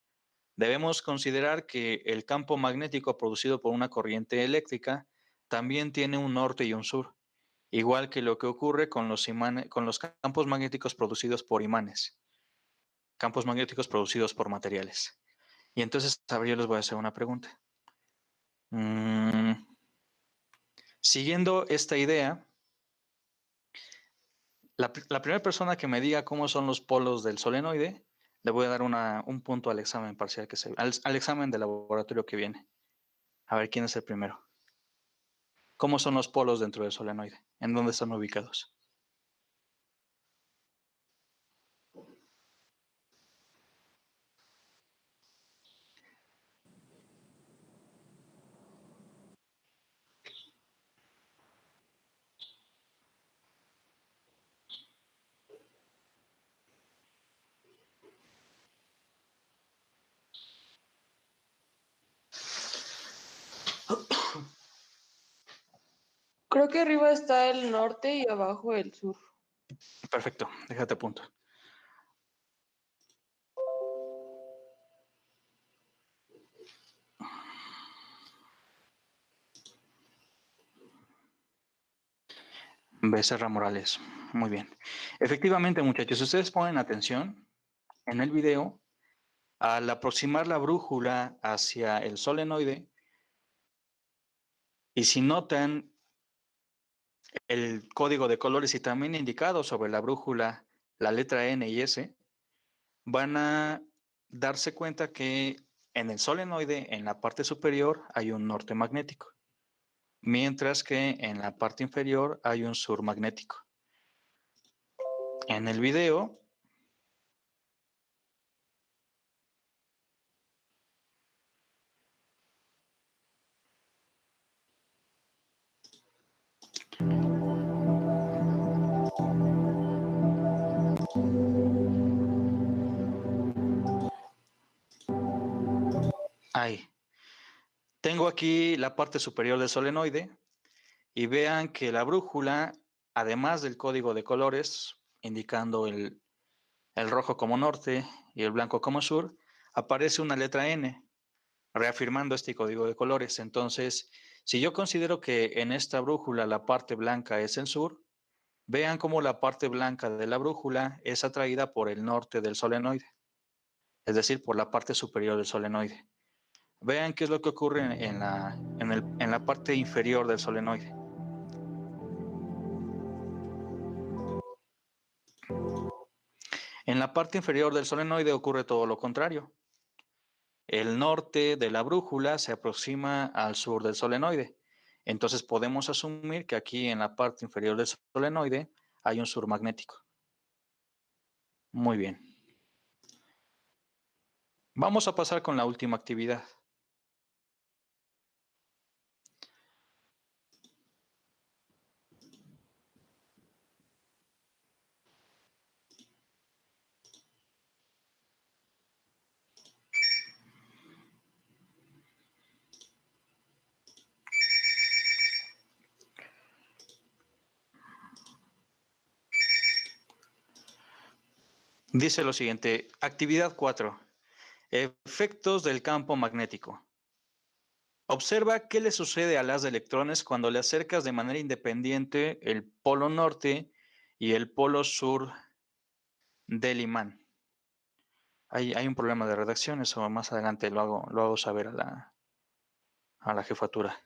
Debemos considerar que el campo magnético producido por una corriente eléctrica también tiene un norte y un sur, igual que lo que ocurre con los campos magnéticos producidos por imanes, campos magnéticos producidos por materiales. Y entonces, a ver, yo les voy a hacer una pregunta. Siguiendo esta idea, la primera persona que me diga cómo son los polos del solenoide, le voy a dar un punto al examen parcial al examen de laboratorio que viene. A ver quién es el primero. ¿Cómo son los polos dentro del solenoide? ¿En dónde están ubicados? Creo que arriba está el norte y abajo el sur. Perfecto, déjate punto. Becerra Morales. Muy bien. Efectivamente, muchachos, si ustedes ponen atención en el video, al aproximar la brújula hacia el solenoide, y si notan el código de colores y también indicado sobre la brújula la letra N y S, van a darse cuenta que en el solenoide, en la parte superior, hay un norte magnético, mientras que en la parte inferior hay un sur magnético. En el video ahí. Tengo aquí la parte superior del solenoide y vean que la brújula, además del código de colores, indicando el rojo como norte y el blanco como sur, aparece una letra N, reafirmando este código de colores. Entonces, si yo considero que en esta brújula la parte blanca es el sur, vean cómo la parte blanca de la brújula es atraída por el norte del solenoide, es decir, por la parte superior del solenoide. Vean qué es lo que ocurre en la parte inferior del solenoide. En la parte inferior del solenoide ocurre todo lo contrario. El norte de la brújula se aproxima al sur del solenoide. Entonces podemos asumir que aquí en la parte inferior del solenoide hay un sur magnético. Muy bien. Vamos a pasar con la última actividad. Dice lo siguiente, actividad 4, efectos del campo magnético. Observa qué le sucede a las de electrones cuando le acercas de manera independiente el polo norte y el polo sur del imán. Hay un problema de redacción, eso más adelante lo hago saber a la jefatura.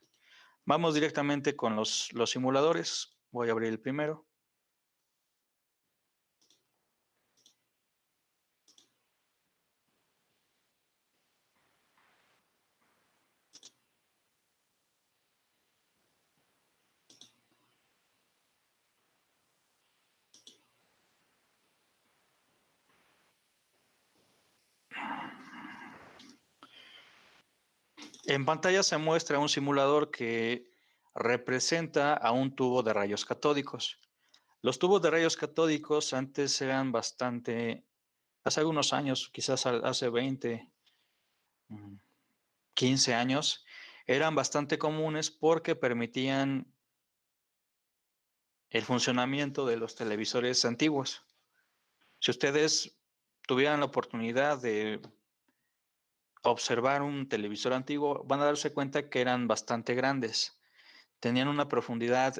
Vamos directamente con los simuladores. Voy a abrir el primero. En pantalla se muestra un simulador que representa a un tubo de rayos catódicos. Los tubos de rayos catódicos antes eran bastante, hace algunos años, quizás hace 20, 15 años, eran bastante comunes porque permitían el funcionamiento de los televisores antiguos. Si ustedes tuvieran la oportunidad de observar un televisor antiguo, van a darse cuenta que eran bastante grandes, tenían una profundidad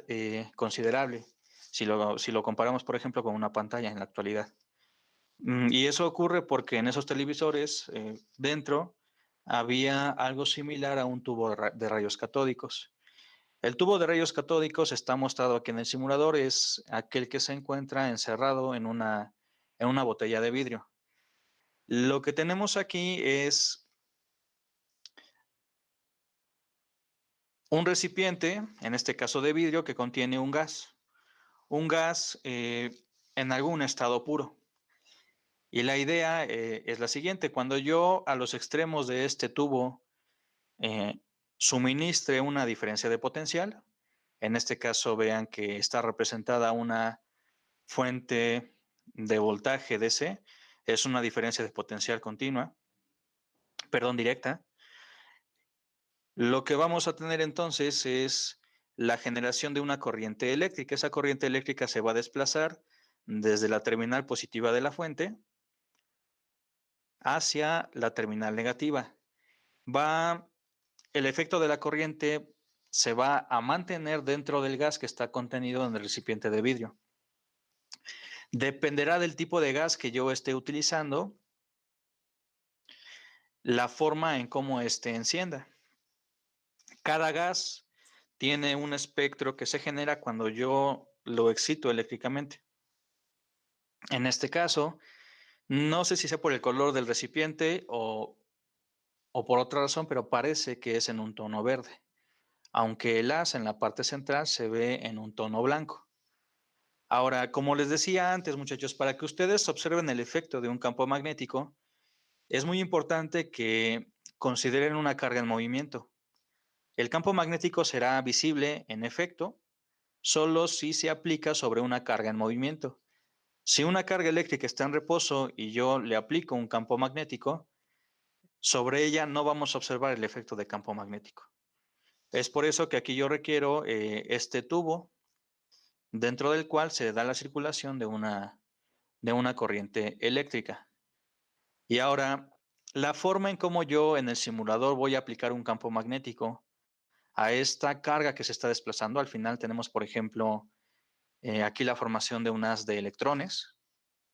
considerable, si lo comparamos, por ejemplo, con una pantalla en la actualidad. Y eso ocurre porque en esos televisores dentro había algo similar a un tubo de rayos catódicos. El tubo de rayos catódicos está mostrado aquí en el simulador, es aquel que se encuentra encerrado en una botella de vidrio. Lo que tenemos aquí es un recipiente, en este caso de vidrio, que contiene un gas en algún estado puro. Y la idea es la siguiente, cuando yo a los extremos de este tubo suministre una diferencia de potencial, en este caso vean que está representada una fuente de voltaje DC, es una diferencia de potencial continua, perdón, directa. Lo que vamos a tener entonces es la generación de una corriente eléctrica. Esa corriente eléctrica se va a desplazar desde la terminal positiva de la fuente hacia la terminal negativa. El efecto de la corriente se va a mantener dentro del gas que está contenido en el recipiente de vidrio. Dependerá del tipo de gas que yo esté utilizando, la forma en cómo encienda. Cada gas tiene un espectro que se genera cuando yo lo excito eléctricamente. En este caso, no sé si sea por el color del recipiente o por otra razón, pero parece que es en un tono verde, aunque el haz en la parte central se ve en un tono blanco. Ahora, como les decía antes, muchachos, para que ustedes observen el efecto de un campo magnético, es muy importante que consideren una carga en movimiento. El campo magnético será visible, en efecto, solo si se aplica sobre una carga en movimiento. Si una carga eléctrica está en reposo y yo le aplico un campo magnético, sobre ella no vamos a observar el efecto de campo magnético. Es por eso que aquí yo requiero este tubo dentro del cual se da la circulación de una corriente eléctrica. Y ahora, la forma en cómo yo en el simulador voy a aplicar un campo magnético a esta carga que se está desplazando, al final tenemos, por ejemplo, aquí la formación de un haz de electrones.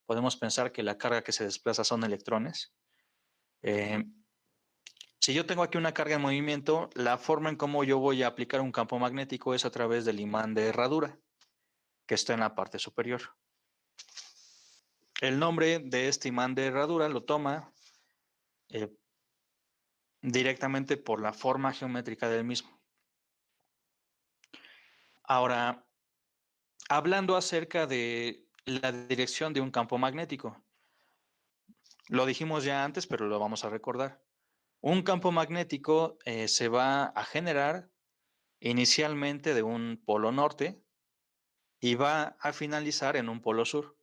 Podemos pensar que la carga que se desplaza son electrones. Si yo tengo aquí una carga en movimiento, la forma en cómo yo voy a aplicar un campo magnético es a través del imán de herradura, que está en la parte superior. El nombre de este imán de herradura lo toma directamente por la forma geométrica del mismo. Ahora, hablando acerca de la dirección de un campo magnético, lo dijimos ya antes, pero lo vamos a recordar. Un campo magnético se va a generar inicialmente de un polo norte y va a finalizar en un polo sur.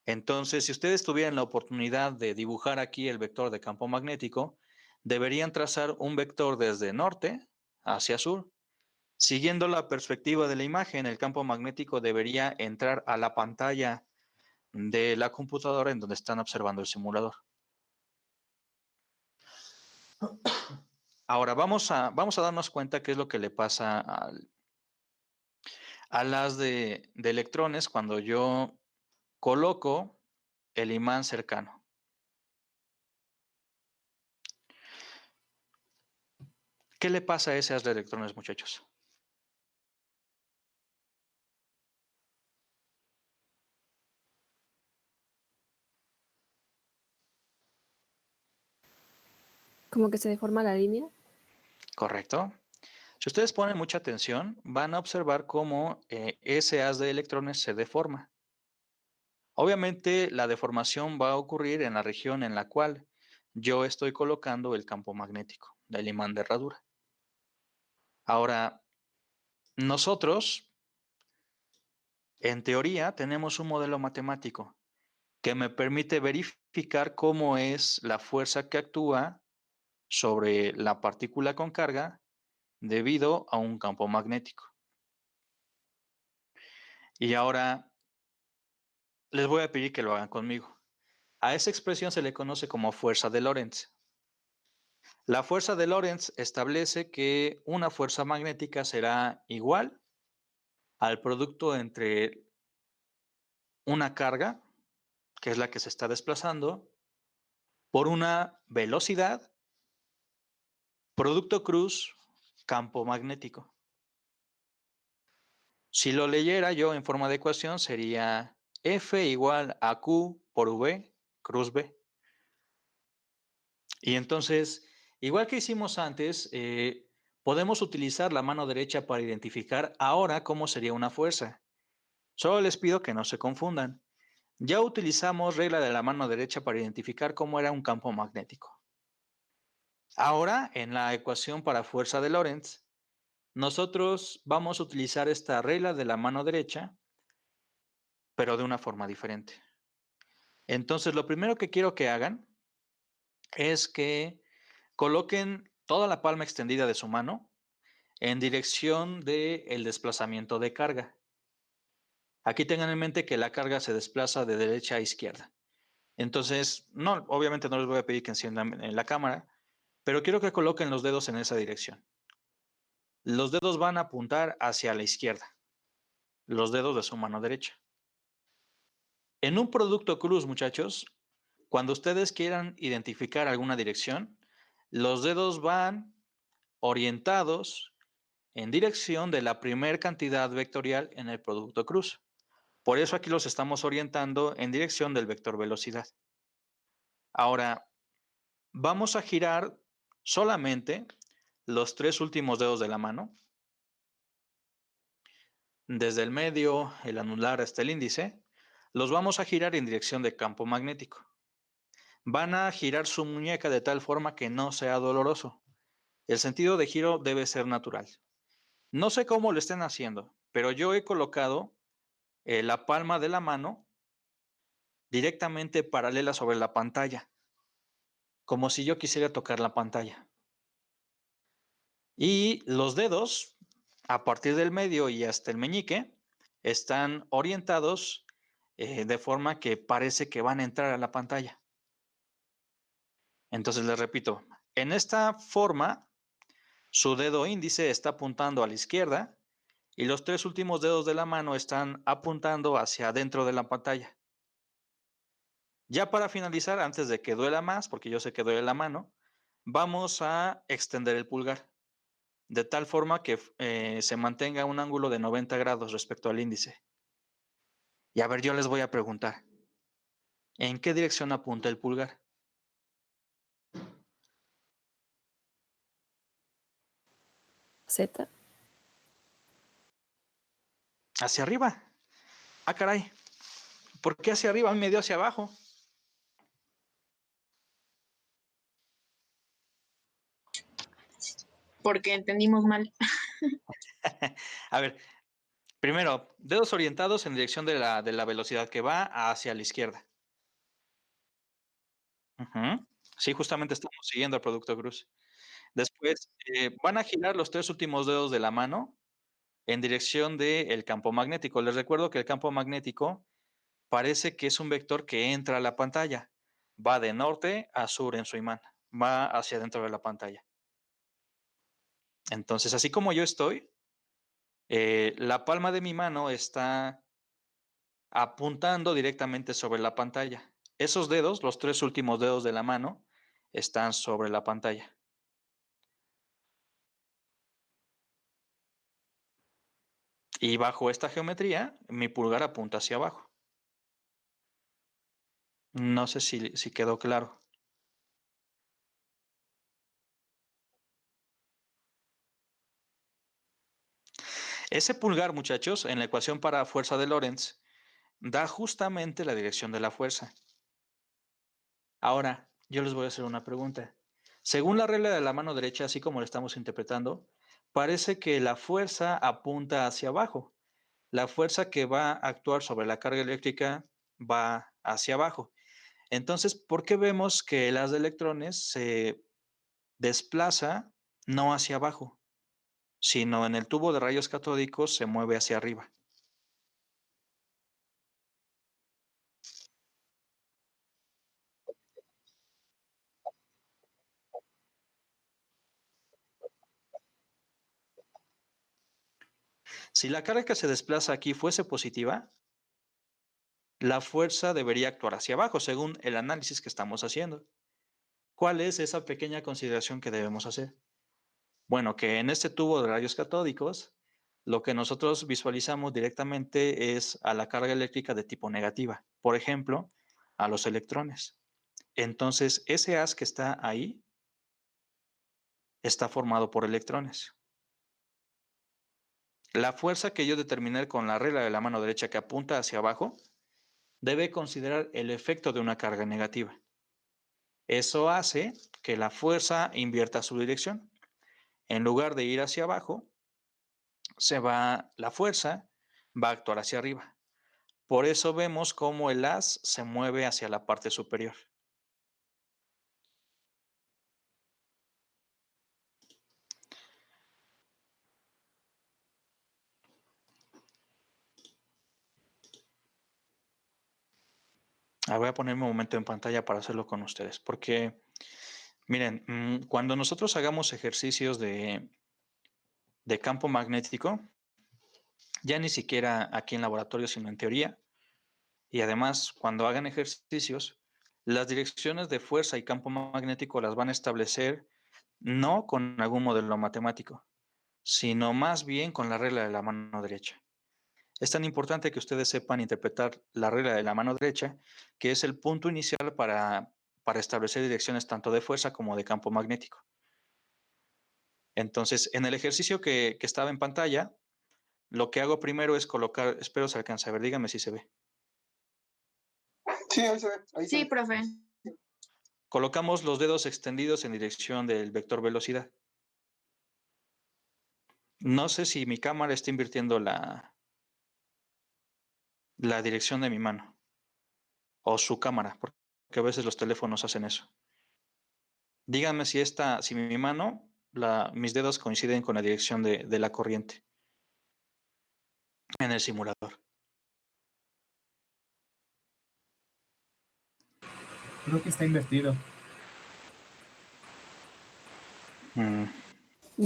Entonces, si ustedes tuvieran la oportunidad de dibujar aquí el vector de campo magnético, deberían trazar un vector desde norte hacia sur. Siguiendo la perspectiva de la imagen, el campo magnético debería entrar a la pantalla de la computadora en donde están observando el simulador. Ahora vamos a darnos cuenta qué es lo que le pasa al haz de electrones cuando yo coloco el imán cercano. ¿Qué le pasa a ese haz de electrones, muchachos? Como que se deforma la línea. ¿Correcto? Si ustedes ponen mucha atención, van a observar cómo ese haz de electrones se deforma. Obviamente, la deformación va a ocurrir en la región en la cual yo estoy colocando el campo magnético del imán de herradura. Ahora, nosotros, en teoría, tenemos un modelo matemático que me permite verificar cómo es la fuerza que actúa sobre la partícula con carga debido a un campo magnético. Y ahora les voy a pedir que lo hagan conmigo. A esa expresión se le conoce como fuerza de Lorentz. La fuerza de Lorentz establece que una fuerza magnética será igual al producto entre una carga, que es la que se está desplazando, por una velocidad, producto cruz, campo magnético. Si lo leyera yo en forma de ecuación, sería F igual a Q por V, cruz V. Y entonces, igual que hicimos antes, podemos utilizar la mano derecha para identificar ahora cómo sería una fuerza. Solo les pido que no se confundan. Ya utilizamos regla de la mano derecha para identificar cómo era un campo magnético. Ahora, en la ecuación para fuerza de Lorentz, nosotros vamos a utilizar esta regla de la mano derecha, pero de una forma diferente. Entonces, lo primero que quiero que hagan es que coloquen toda la palma extendida de su mano en dirección del desplazamiento de carga. Aquí tengan en mente que la carga se desplaza de derecha a izquierda. Entonces, no, obviamente no les voy a pedir que enciendan la cámara, pero quiero que coloquen los dedos en esa dirección. Los dedos van a apuntar hacia la izquierda, los dedos de su mano derecha. En un producto cruz, muchachos, cuando ustedes quieran identificar alguna dirección, los dedos van orientados en dirección de la primer cantidad vectorial en el producto cruz. Por eso aquí los estamos orientando en dirección del vector velocidad. Ahora, vamos a girar solamente los tres últimos dedos de la mano desde el medio, el anular hasta el índice, los vamos a girar en dirección de campo magnético. Van a girar su muñeca de tal forma que no sea doloroso. El sentido de giro debe ser natural. No sé cómo lo estén haciendo, pero yo he colocado la palma de la mano directamente paralela sobre la pantalla, como si yo quisiera tocar la pantalla. Y los dedos, a partir del medio y hasta el meñique, están orientados de forma que parece que van a entrar a la pantalla. Entonces les repito, en esta forma, su dedo índice está apuntando a la izquierda y los 3 últimos dedos de la mano están apuntando hacia adentro de la pantalla. Ya para finalizar, antes de que duela más, porque yo sé que duele la mano, vamos a extender el pulgar, de tal forma que se mantenga un ángulo de 90 grados respecto al índice. Y a ver, yo les voy a preguntar, ¿en qué dirección apunta el pulgar? Z. Hacia arriba. Ah, caray. ¿Por qué hacia arriba? A mí me dio hacia abajo. Porque entendimos mal. A ver, primero, dedos orientados en dirección de la velocidad que va hacia la izquierda. Sí, justamente estamos siguiendo al producto Cruz. Después, van a girar los 3 últimos dedos de la mano en dirección del campo magnético. Les recuerdo que el campo magnético parece que es un vector que entra a la pantalla. Va de norte a sur en su imán. Va hacia dentro de la pantalla. Entonces, así como yo estoy, la palma de mi mano está apuntando directamente sobre la pantalla. Esos dedos, los 3 últimos dedos de la mano, están sobre la pantalla. Y bajo esta geometría, mi pulgar apunta hacia abajo. No sé si quedó claro. Ese pulgar, muchachos, en la ecuación para fuerza de Lorentz, da justamente la dirección de la fuerza. Ahora, yo les voy a hacer una pregunta. Según la regla de la mano derecha, así como la estamos interpretando, parece que la fuerza apunta hacia abajo. La fuerza que va a actuar sobre la carga eléctrica va hacia abajo. Entonces, ¿por qué vemos que el haz de electrones se desplaza no hacia abajo, sino en el tubo de rayos catódicos se mueve hacia arriba? Si la carga que se desplaza aquí fuese positiva, la fuerza debería actuar hacia abajo, según el análisis que estamos haciendo. ¿Cuál es esa pequeña consideración que debemos hacer? Bueno, que en este tubo de rayos catódicos, lo que nosotros visualizamos directamente es a la carga eléctrica de tipo negativa, por ejemplo, a los electrones. Entonces, ese haz que está ahí está formado por electrones. La fuerza que yo determiné con la regla de la mano derecha que apunta hacia abajo debe considerar el efecto de una carga negativa. Eso hace que la fuerza invierta su dirección. En lugar de ir hacia abajo, la fuerza va a actuar hacia arriba. Por eso vemos cómo el haz se mueve hacia la parte superior. Voy a ponerme un momento en pantalla para hacerlo con ustedes, porque miren, cuando nosotros hagamos ejercicios de campo magnético, ya ni siquiera aquí en laboratorio, sino en teoría, y además cuando hagan ejercicios, las direcciones de fuerza y campo magnético las van a establecer no con algún modelo matemático, sino más bien con la regla de la mano derecha. Es tan importante que ustedes sepan interpretar la regla de la mano derecha, que es el punto inicial para establecer direcciones tanto de fuerza como de campo magnético. Entonces, en el ejercicio que estaba en pantalla, lo que hago primero es colocar, espero se alcance a ver, dígame si se ve. Sí, ahí se ve. Ahí se Sí, ve. profe. Colocamos los dedos extendidos en dirección del vector velocidad. No sé si mi cámara está invirtiendo la dirección de mi mano o su cámara, porque a veces los teléfonos hacen eso. Díganme si mi mano, mis dedos coinciden con la dirección de la corriente en el simulador. Creo que está invertido. Mm,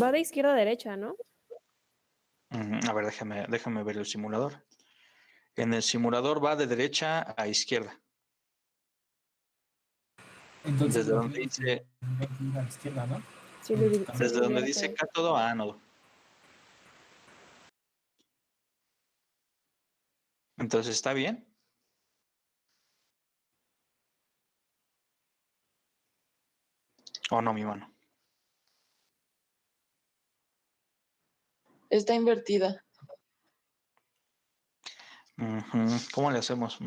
Va de izquierda a derecha, ¿no? a ver, déjame ver el simulador. En el simulador va de derecha a izquierda. Entonces Desde los donde dedos dice, tienen que ir a la izquierda, ¿no? Sí, desde donde diría dice que- cátodo a ánodo. Entonces, ¿está bien? ¿O no, mi mano? Está invertida. Ujú. ¿Cómo le hacemos?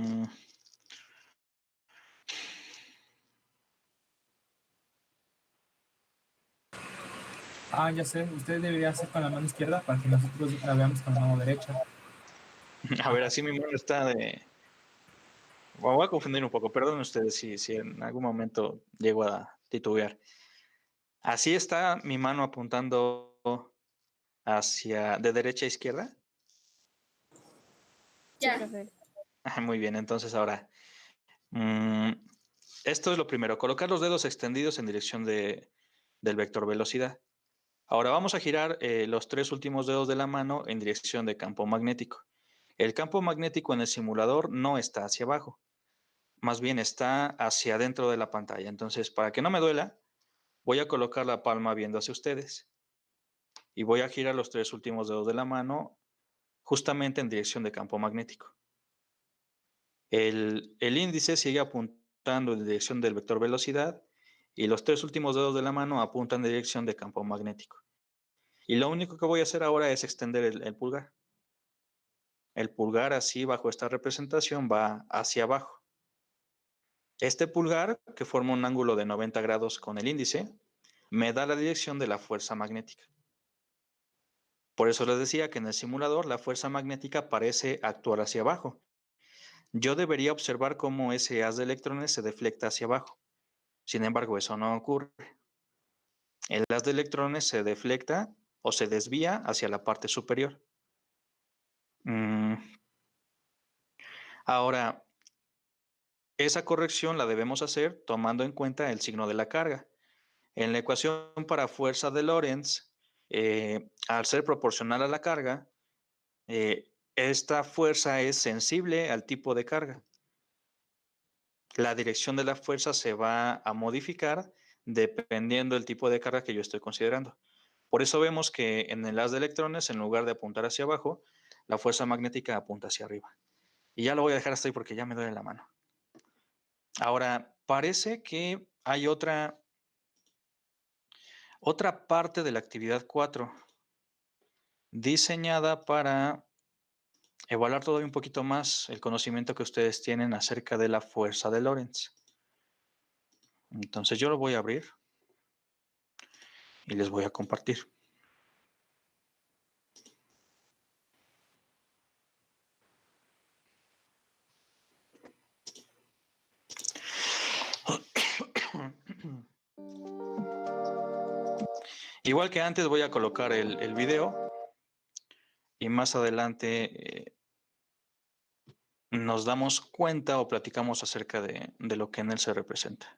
Ah, ya sé. Usted debería hacer con la mano izquierda para que nosotros la veamos con la mano derecha. A ver, así mi mano está de... Me voy a confundir un poco. Perdonen ustedes si en algún momento llego a titubear. Así está mi mano apuntando de derecha a izquierda. Sí, Ya. profe. Muy bien, entonces ahora... esto es lo primero, colocar los dedos extendidos en dirección del vector velocidad. Ahora vamos a girar los 3 últimos dedos de la mano en dirección de campo magnético. El campo magnético en el simulador no está hacia abajo, más bien está hacia adentro de la pantalla. Entonces, para que no me duela, voy a colocar la palma viendo hacia ustedes y voy a girar los 3 últimos dedos de la mano justamente en dirección de campo magnético. El índice sigue apuntando en dirección del vector velocidad y los 3 últimos dedos de la mano apuntan en dirección de campo magnético. Y lo único que voy a hacer ahora es extender el pulgar. El pulgar así bajo esta representación va hacia abajo. Este pulgar, que forma un ángulo de 90 grados con el índice, me da la dirección de la fuerza magnética. Por eso les decía que en el simulador la fuerza magnética parece actuar hacia abajo. Yo debería observar cómo ese haz de electrones se deflecta hacia abajo. Sin embargo, eso no ocurre. El haz de electrones se deflecta o se desvía hacia la parte superior. Ahora, esa corrección la debemos hacer tomando en cuenta el signo de la carga. En la ecuación para fuerza de Lorentz, al ser proporcional a la carga, esta fuerza es sensible al tipo de carga. La dirección de la fuerza se va a modificar dependiendo del tipo de carga que yo estoy considerando. Por eso vemos que en el haz de electrones, en lugar de apuntar hacia abajo, la fuerza magnética apunta hacia arriba. Y ya lo voy a dejar hasta ahí porque ya me duele la mano. Ahora, parece que hay otra parte de la actividad 4 diseñada para evaluar todavía un poquito más el conocimiento que ustedes tienen acerca de la fuerza de Lorentz. Entonces yo lo voy a abrir y les voy a compartir. Igual que antes voy a colocar el video y más adelante nos damos cuenta o platicamos acerca de lo que en él se representa.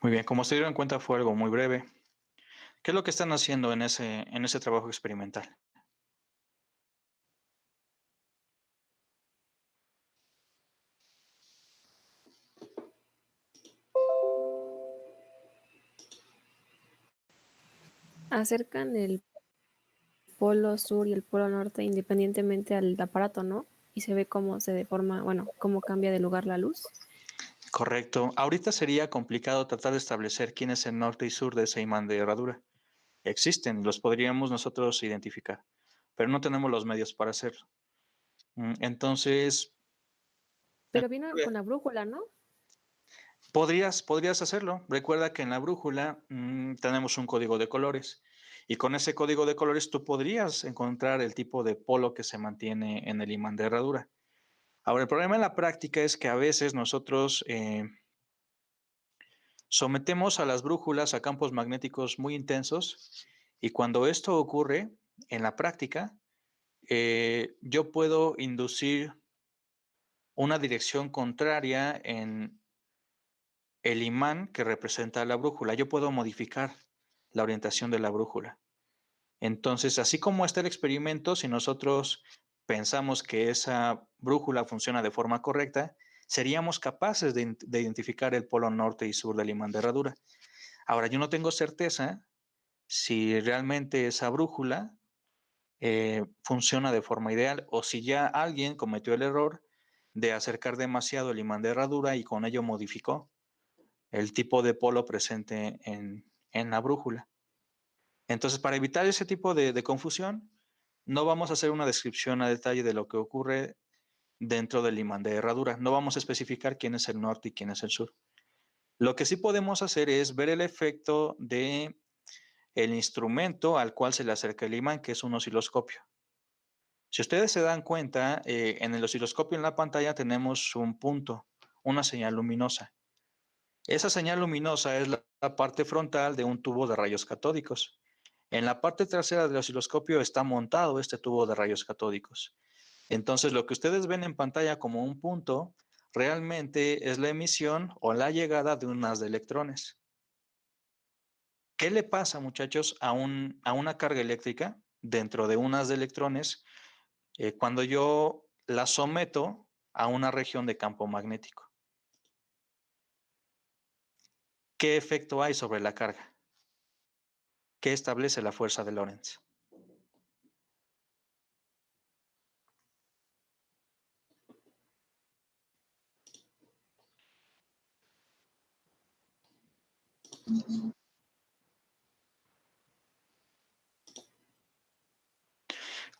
Muy bien, como se dieron cuenta fue algo muy breve. ¿Qué es lo que están haciendo en ese trabajo experimental? Acercan el polo sur y el polo norte independientemente al aparato, ¿no? Y se ve cómo se deforma, bueno, cómo cambia de lugar la luz. Correcto. Ahorita sería complicado tratar de establecer quién es el norte y sur de ese imán de herradura. Existen, los podríamos nosotros identificar, pero no tenemos los medios para hacerlo. Entonces, Pero vino con la brújula, ¿no? podrías hacerlo. Recuerda que en la brújula tenemos un código de colores y con ese código de colores tú podrías encontrar el tipo de polo que se mantiene en el imán de herradura. Ahora, el problema en la práctica es que a veces nosotros sometemos a las brújulas a campos magnéticos muy intensos y cuando esto ocurre en la práctica, yo puedo inducir una dirección contraria en el imán que representa la brújula. Yo puedo modificar la orientación de la brújula. Entonces, así como está el experimento, si nosotros pensamos que esa brújula funciona de forma correcta, seríamos capaces de identificar el polo norte y sur del imán de herradura. Ahora, yo no tengo certeza si realmente esa brújula funciona de forma ideal o si ya alguien cometió el error de acercar demasiado el imán de herradura y con ello modificó el tipo de polo presente en la brújula. Entonces, para evitar ese tipo de confusión, no vamos a hacer una descripción a detalle de lo que ocurre dentro del imán de herradura. No vamos a especificar quién es el norte y quién es el sur. Lo que sí podemos hacer es ver el efecto de el instrumento al cual se le acerca el imán, que es un osciloscopio. Si ustedes se dan cuenta, en el osciloscopio en la pantalla tenemos un punto, una señal luminosa. Esa señal luminosa es la parte frontal de un tubo de rayos catódicos. En la parte trasera del osciloscopio está montado este tubo de rayos catódicos. Entonces, lo que ustedes ven en pantalla como un punto, realmente es la emisión o la llegada de un haz de electrones. ¿Qué le pasa, muchachos, a una carga eléctrica dentro de un haz de electrones cuando yo la someto a una región de campo magnético? ¿Qué efecto hay sobre la carga? ¿Qué establece la fuerza de Lorentz?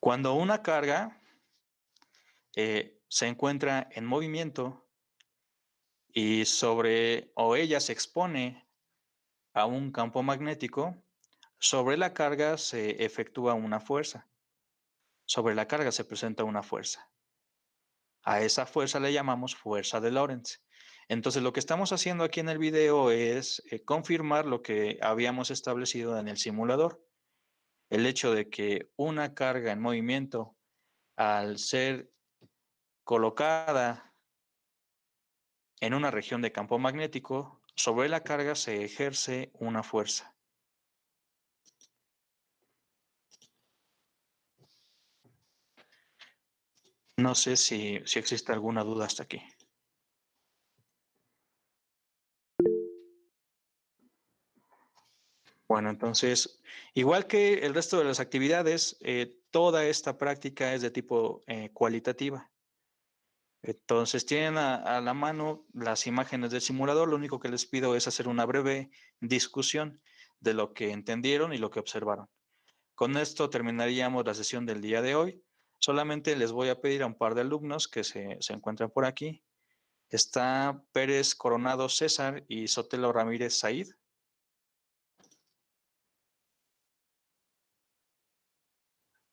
Cuando una carga se encuentra en movimiento y ella se expone a un campo magnético, sobre la carga se efectúa una fuerza. Sobre la carga se presenta una fuerza. A esa fuerza le llamamos fuerza de Lorentz. Entonces, lo que estamos haciendo aquí en el video es confirmar lo que habíamos establecido en el simulador. El hecho de que una carga en movimiento, al ser colocada en una región de campo magnético, sobre la carga se ejerce una fuerza. No sé si existe alguna duda hasta aquí. Bueno, entonces, igual que el resto de las actividades, toda esta práctica es de tipo cualitativa. Entonces, tienen a la mano las imágenes del simulador. Lo único que les pido es hacer una breve discusión de lo que entendieron y lo que observaron. Con esto terminaríamos la sesión del día de hoy. Solamente les voy a pedir a un par de alumnos que se encuentran por aquí. Está Pérez Coronado César y Sotelo Ramírez Said.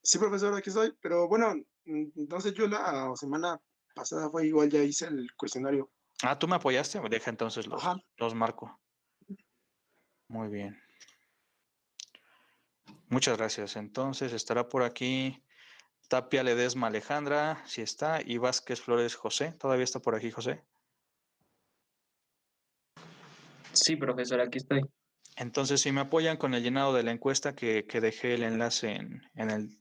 Sí, profesor, aquí estoy, pero bueno, entonces yo la semana pasada fue igual, ya hice el cuestionario. Ah, ¿tú me apoyaste? Deja entonces Ajá. los marco. Muy bien. Muchas gracias. Entonces estará por aquí Tapia Ledesma Alejandra, si está, y Vázquez Flores José. ¿Todavía está por aquí José? Sí, profesor, aquí estoy. Entonces, si me apoyan con el llenado de la encuesta que dejé el enlace en el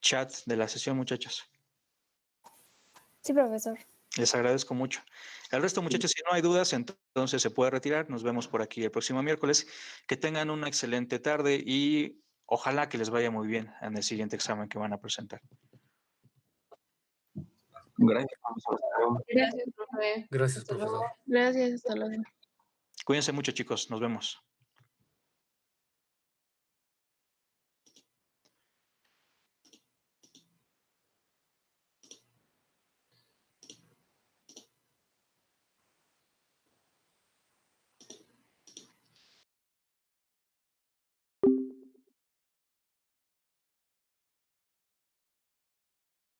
chat de la sesión, muchachos. Sí, profesor. Les agradezco mucho. El resto, muchachos, si no hay dudas, entonces se puede retirar. Nos vemos por aquí el próximo miércoles. Que tengan una excelente tarde y ojalá que les vaya muy bien en el siguiente examen que van a presentar. Gracias, profesor. Hasta luego. Gracias, profe. Gracias, Hasta luego. profesor. Gracias, hasta luego. Cuídense mucho, chicos. Nos vemos.